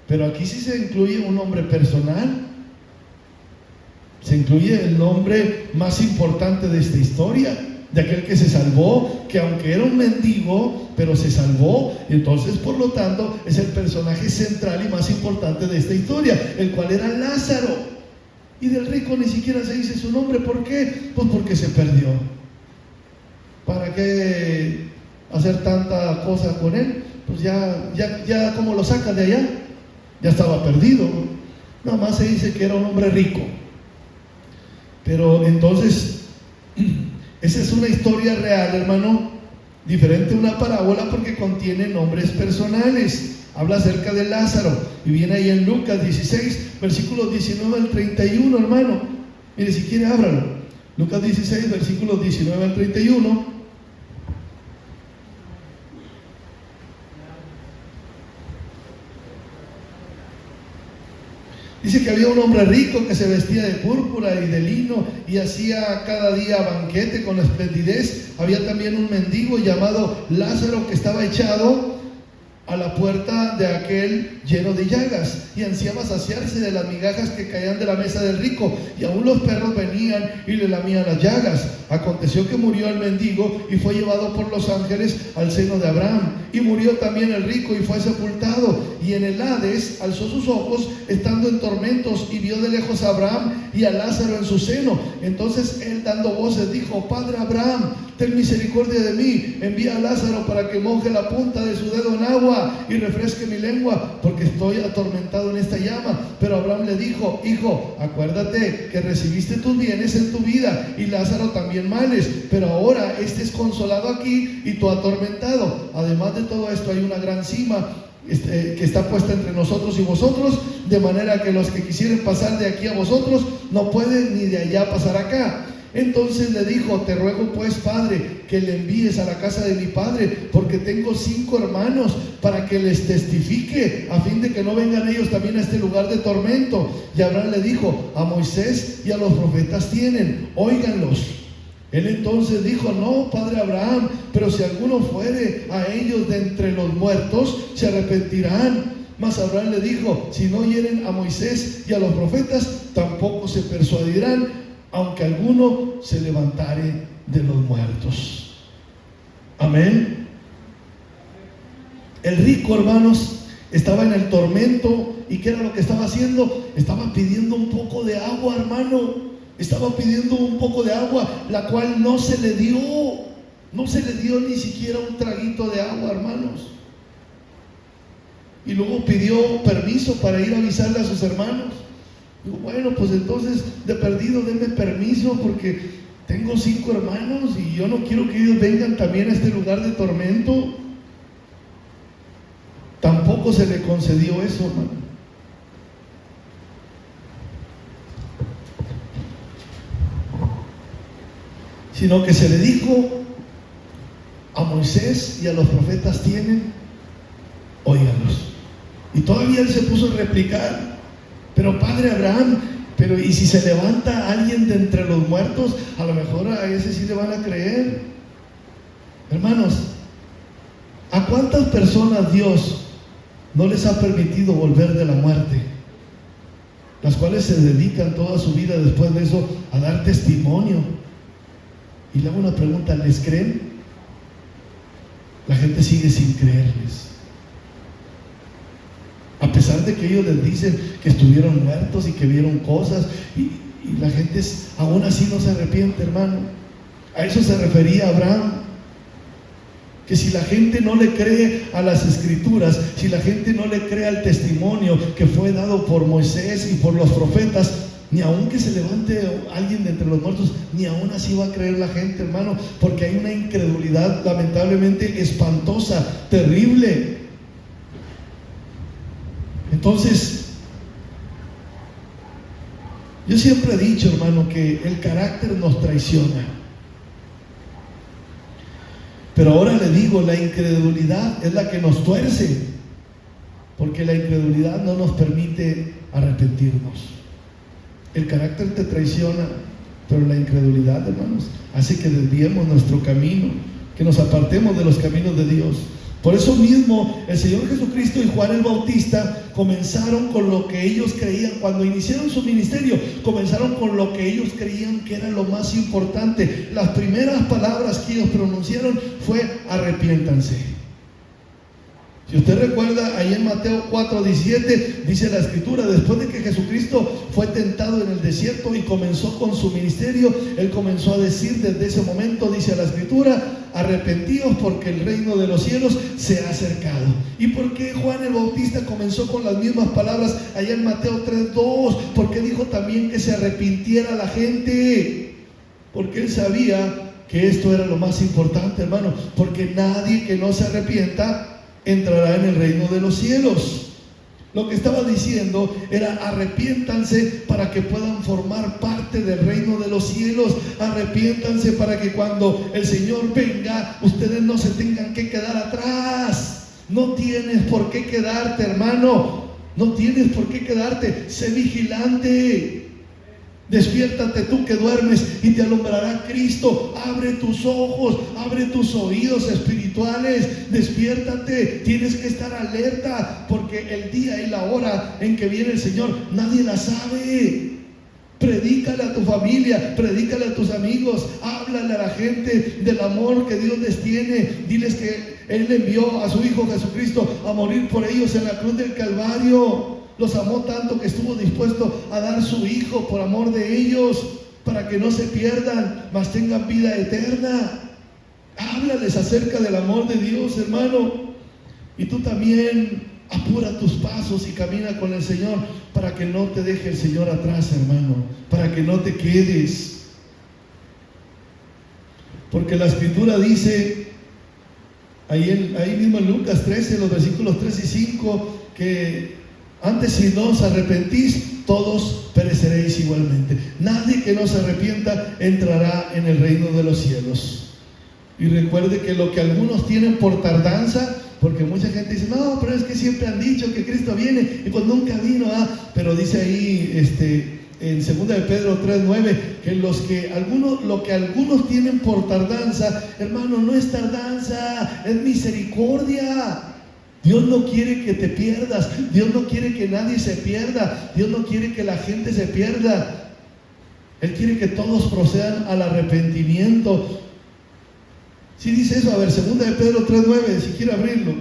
Pero aquí sí se incluye un nombre personal. Se incluye el nombre más importante de esta historia, de aquel que se salvó, que aunque era un mendigo, pero se salvó. Entonces, por lo tanto, es el personaje central y más importante de esta historia, el cual era Lázaro. Y del rico ni siquiera se dice su nombre. ¿Por qué? Pues porque se perdió. ¿Para qué hacer tanta cosa con él? Pues ya como lo saca de allá, ya estaba perdido. Nada más se dice que era un hombre rico. Pero entonces, esa es una historia real, hermano, diferente a una parábola porque contiene nombres personales. Habla acerca de Lázaro y viene ahí en Lucas 16, versículos 19 al 31, hermano. Mire, si quiere, ábralo. Lucas 16, versículos 19 al 31. Dice que había un hombre rico que se vestía de púrpura y de lino y hacía cada día banquete con esplendidez. Había también un mendigo llamado Lázaro que estaba echado a la puerta de aquel lleno de llagas y ansiaba saciarse de las migajas que caían de la mesa del rico, y aún los perros venían y le lamían las llagas. Aconteció que murió el mendigo y fue llevado por los ángeles al seno de Abraham, y murió también el rico y fue sepultado, y en el Hades alzó sus ojos estando en tormentos y vio de lejos a Abraham y a Lázaro en su seno. Entonces él, dando voces, dijo: Padre Abraham, ten misericordia de mí, envía a Lázaro para que moje la punta de su dedo en agua y refresque mi lengua, porque estoy atormentado en esta llama. Pero Abraham le dijo: Hijo, acuérdate que recibiste tus bienes en tu vida y Lázaro también males, pero ahora este es consolado aquí y tú atormentado. Además de todo esto, hay una gran cima que está puesta entre nosotros y vosotros, de manera que los que quisieren pasar de aquí a vosotros no pueden, ni de allá pasar acá. Entonces le dijo: Te ruego pues, Padre, que le envíes a la casa de mi padre, porque tengo 5 hermanos, para que les testifique, a fin de que no vengan ellos también a este lugar de tormento. Y Abraham le dijo: A Moisés y a los profetas tienen, óiganlos. Él entonces dijo: No, Padre Abraham, pero si alguno fuere a ellos de entre los muertos, se arrepentirán. Mas Abraham le dijo: Si no oyeren a Moisés y a los profetas, tampoco se persuadirán, aunque alguno se levantare de los muertos. Amén. El rico, hermanos, estaba en el tormento. ¿Y qué era lo que estaba haciendo? Estaba pidiendo un poco de agua, hermano. Estaba pidiendo un poco de agua, la cual no se le dio. No se le dio ni siquiera un traguito de agua, hermanos. Y luego pidió permiso para ir a avisarle a sus hermanos. Digo: bueno, pues entonces de perdido denme permiso, porque tengo 5 hermanos y yo no quiero que ellos vengan también a este lugar de tormento. Tampoco se le concedió eso, hermano. Sino que se le dijo: a Moisés y a los profetas tienen, óiganlos. Y todavía él se puso a replicar: pero Padre Abraham, pero ¿y si se levanta alguien de entre los muertos? A lo mejor a ese sí le van a creer. Hermanos, ¿a cuántas personas Dios no les ha permitido volver de la muerte? Las cuales se dedican toda su vida después de eso a dar testimonio. Y le hago una pregunta: ¿les creen? La gente sigue sin creerles. A pesar de que ellos les dicen que estuvieron muertos y que vieron cosas, y la gente aún así no se arrepiente, hermano. A eso se refería Abraham. Que si la gente no le cree a las escrituras, si la gente no le cree al testimonio que fue dado por Moisés y por los profetas, ni aun que se levante alguien de entre los muertos, ni aún así va a creer la gente, hermano, porque hay una incredulidad lamentablemente espantosa, terrible. Entonces, Yo siempre he dicho, hermano, que el carácter nos traiciona. Pero ahora le digo, la incredulidad es la que nos tuerce, porque la incredulidad no nos permite arrepentirnos. El carácter te traiciona, pero la incredulidad, hermanos, hace que desviemos nuestro camino, que nos apartemos de los caminos de Dios. Por eso mismo el Señor Jesucristo y Juan el Bautista comenzaron con lo que ellos creían. Cuando iniciaron su ministerio, comenzaron con lo que ellos creían que era lo más importante. Las primeras palabras que ellos pronunciaron fue: arrepiéntanse. Si usted recuerda, ahí en Mateo 4:17 dice la Escritura, después de que Jesucristo fue tentado en el desierto y comenzó con su ministerio, Él comenzó a decir desde ese momento, dice la Escritura: arrepentíos porque el reino de los cielos se ha acercado. ¿Y por qué Juan el Bautista comenzó con las mismas palabras allá en Mateo 3:2? Porque dijo también que se arrepintiera la gente, porque él sabía que esto era lo más importante, hermano, porque nadie que no se arrepienta entrará en el reino de los cielos. Lo que estaba diciendo era: arrepiéntanse para que puedan formar parte del reino de los cielos. Arrepiéntanse para que cuando el Señor venga, ustedes no se tengan que quedar atrás. No tienes por qué quedarte, hermano. No tienes por qué quedarte. Sé vigilante. Despiértate tú que duermes y te alumbrará Cristo. Abre tus ojos, abre tus oídos espirituales. Despiértate, tienes que estar alerta, porque el día y la hora en que viene el Señor nadie la sabe. Predícale a tu familia, predícale a tus amigos, háblale a la gente del amor que Dios les tiene. Diles que Él envió a su Hijo Jesucristo a morir por ellos en la cruz del Calvario. Los amó tanto que estuvo dispuesto a dar su Hijo por amor de ellos, para que no se pierdan, mas tengan vida eterna. Háblales acerca del amor de Dios, hermano. Y tú también apura tus pasos y camina con el Señor, para que no te deje el Señor atrás, hermano, para que no te quedes. Porque la Escritura dice, ahí mismo en Lucas 13, los versículos 3 y 5, que antes, si no os arrepentís, todos pereceréis igualmente. Nadie que no se arrepienta entrará en el reino de los cielos. Y recuerde que lo que algunos tienen por tardanza, porque mucha gente dice: no, pero es que siempre han dicho que Cristo viene, y pues nunca vino. Pero dice ahí en 2 de Pedro 3:9, que lo que algunos tienen por tardanza, hermano, no es tardanza, es misericordia. Dios no quiere que te pierdas. Dios no quiere que nadie se pierda. Dios no quiere que la gente se pierda. Él quiere que todos procedan al arrepentimiento. Si dice eso, a ver, 2 de Pedro 3:9, si quiere abrirlo.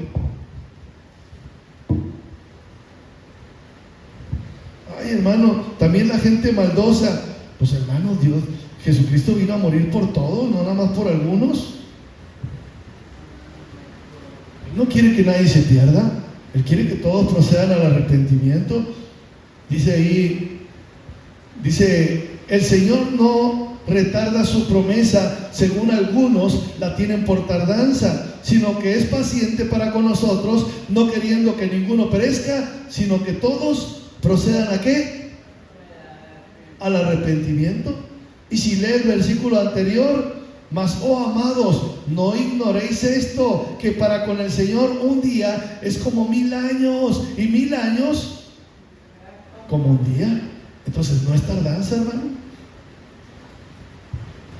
Ay, hermano, también la gente maldosa. Pues, hermano, Jesucristo vino a morir por todos, no nada más por algunos. No quiere que nadie se pierda. Él quiere que todos procedan al arrepentimiento. Dice ahí, el Señor no retarda su promesa, según algunos la tienen por tardanza, sino que es paciente para con nosotros, no queriendo que ninguno perezca, sino que todos procedan ¿a qué? Al arrepentimiento. Y si lee el versículo anterior: mas, oh amados, no ignoréis esto, que para con el Señor un día es como 1000 años, y 1000 años como un día. Entonces no es tardanza, hermano,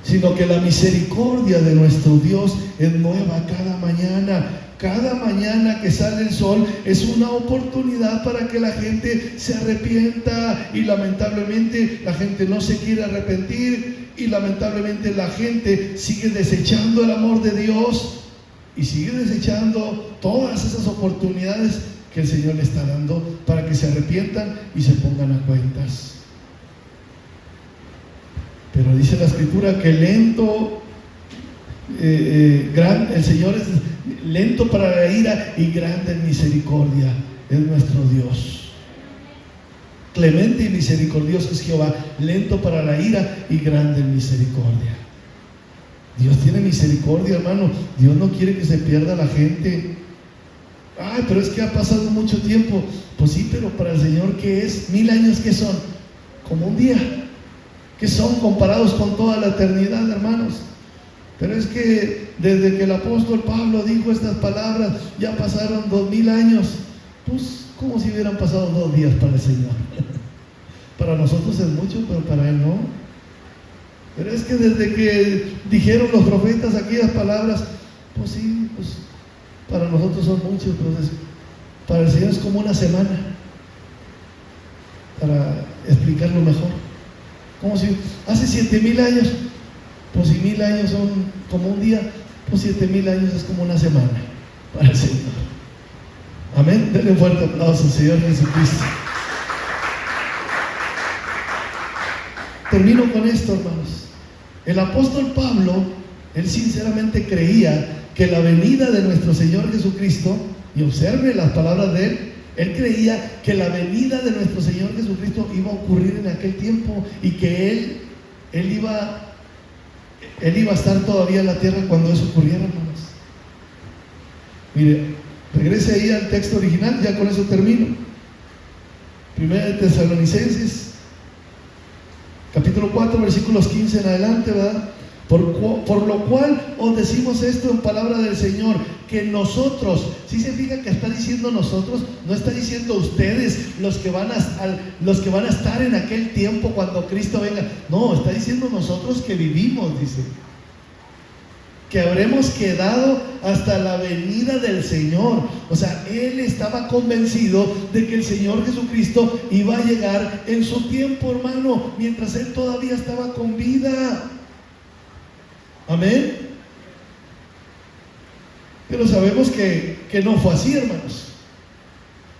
sino que la misericordia de nuestro Dios es nueva cada mañana. Cada mañana que sale el sol es una oportunidad para que la gente se arrepienta, y lamentablemente la gente no se quiere arrepentir, y lamentablemente la gente sigue desechando el amor de Dios y sigue desechando todas esas oportunidades que el Señor le está dando para que se arrepientan y se pongan a cuentas. Pero dice la Escritura que el Señor es lento para la ira y grande en misericordia es nuestro Dios. Clemente y misericordioso es Jehová, lento para la ira y grande en misericordia. Dios tiene misericordia, hermano. Dios no quiere que se pierda la gente. Ay, pero es que ha pasado mucho tiempo. Pues sí, pero para el Señor, ¿qué es? 1000 años, ¿qué son? como un día, que son comparados con toda la eternidad, hermanos. Pero es que desde que el apóstol Pablo dijo estas palabras, ya pasaron 2000 años, pues como si hubieran pasado 2 días para el Señor. Para nosotros es mucho, pero para Él no. Pero es que desde que dijeron los profetas aquellas palabras, pues sí, pues para nosotros son muchos, entonces para el Señor es como una semana, para explicarlo mejor. Como si hace 7000 años, pues si 1000 años son como un día, pues 7000 años es como una semana para el Señor. Amén. Denle un fuerte aplauso al Señor Jesucristo. Termino con esto, hermanos. El apóstol Pablo, él sinceramente creía que la venida de nuestro Señor Jesucristo, y observe las palabras de él creía que la venida de nuestro Señor Jesucristo iba a ocurrir en aquel tiempo y que él iba a estar todavía en la tierra cuando eso ocurriera, hermanos. Mire, regrese ahí al texto original, ya con eso termino. Primera de Tesalonicenses, capítulo 4, versículos 15 en adelante, ¿verdad? Por lo cual os decimos esto en palabra del Señor, que nosotros, ¿sí se fija que está diciendo nosotros? No está diciendo ustedes, los que van a estar en aquel tiempo cuando Cristo venga. No, está diciendo nosotros que vivimos, dice. Que habremos quedado hasta la venida del Señor. O sea, él estaba convencido de que el Señor Jesucristo iba a llegar en su tiempo, hermano, mientras él todavía estaba con vida. Amén. Pero sabemos que no fue así, hermanos.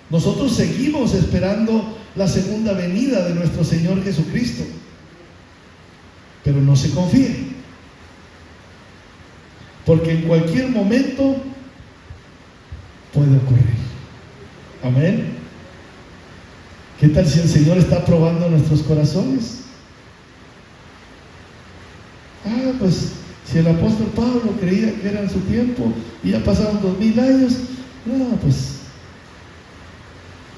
Nosotros seguimos esperando la segunda venida de nuestro Señor Jesucristo. Pero no se confíe, porque en cualquier momento puede ocurrir. Amén. ¿Qué tal si el Señor está probando nuestros corazones? Pues si el apóstol Pablo creía que era en su tiempo y ya pasaron 2000 años, pues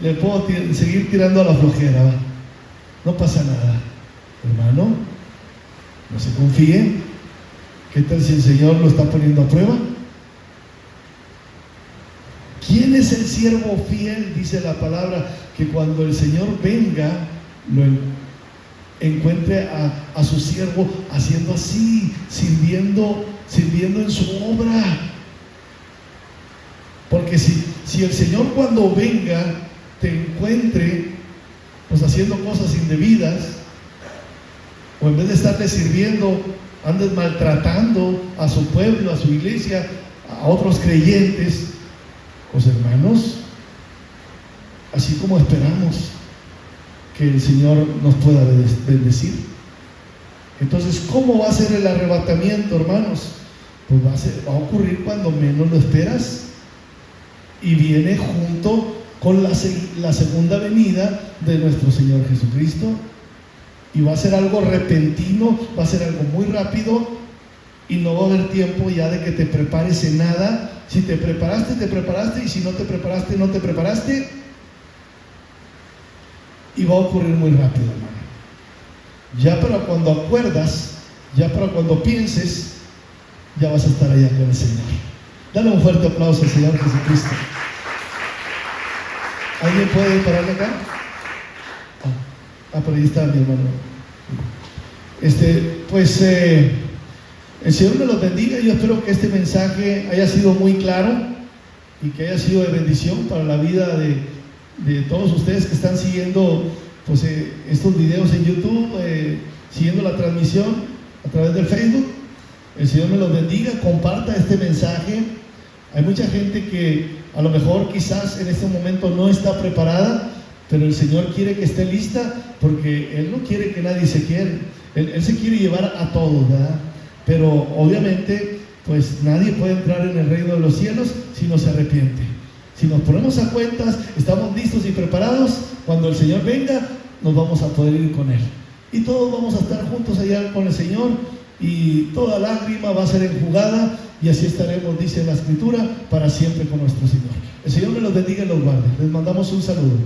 le puedo seguir tirando a la flojera, ¿va? No pasa nada, hermano. No se confíe. ¿Qué tal si el Señor lo está poniendo a prueba? ¿Quién es el siervo fiel? Dice la palabra, que cuando el Señor venga, lo encuentre a su siervo haciendo así, sirviendo en su obra. Porque si el Señor cuando venga te encuentre pues haciendo cosas indebidas, o en vez de estarle sirviendo andes maltratando a su pueblo, a su iglesia, a otros creyentes, pues hermanos, así como esperamos que el Señor nos pueda bendecir. Entonces, ¿cómo va a ser el arrebatamiento, hermanos? Pues va a ocurrir cuando menos lo esperas, y viene junto con la segunda venida de nuestro Señor Jesucristo, y va a ser algo repentino, va a ser algo muy rápido, y no va a haber tiempo ya de que te prepares en nada. Si te preparaste, te preparaste, y si no te preparaste, no te preparaste. Y va a ocurrir muy rápido, hermano. Ya para cuando acuerdas, ya para cuando pienses, ya vas a estar allá con el Señor. Dale un fuerte aplauso al Señor Jesucristo. ¿Alguien puede pararle acá? Por ahí está mi hermano. El Señor me los bendiga. Yo espero que este mensaje haya sido muy claro y que haya sido de bendición para la vida de todos ustedes que están siguiendo estos videos en YouTube, siguiendo la transmisión a través del Facebook. El Señor me los bendiga. Comparta este mensaje. Hay mucha gente que a lo mejor quizás en este momento no está preparada, pero el Señor quiere que esté lista, porque Él no quiere que nadie se quede. Él se quiere llevar a todos, ¿verdad? Pero obviamente pues nadie puede entrar en el reino de los cielos si no se arrepiente. Si nos ponemos a cuentas, estamos listos y preparados, cuando el Señor venga nos vamos a poder ir con Él, y todos vamos a estar juntos allá con el Señor, y toda lágrima va a ser enjugada, y así estaremos, dice la Escritura, para siempre con nuestro Señor. El Señor me los bendiga y los guarde. Les mandamos un saludo.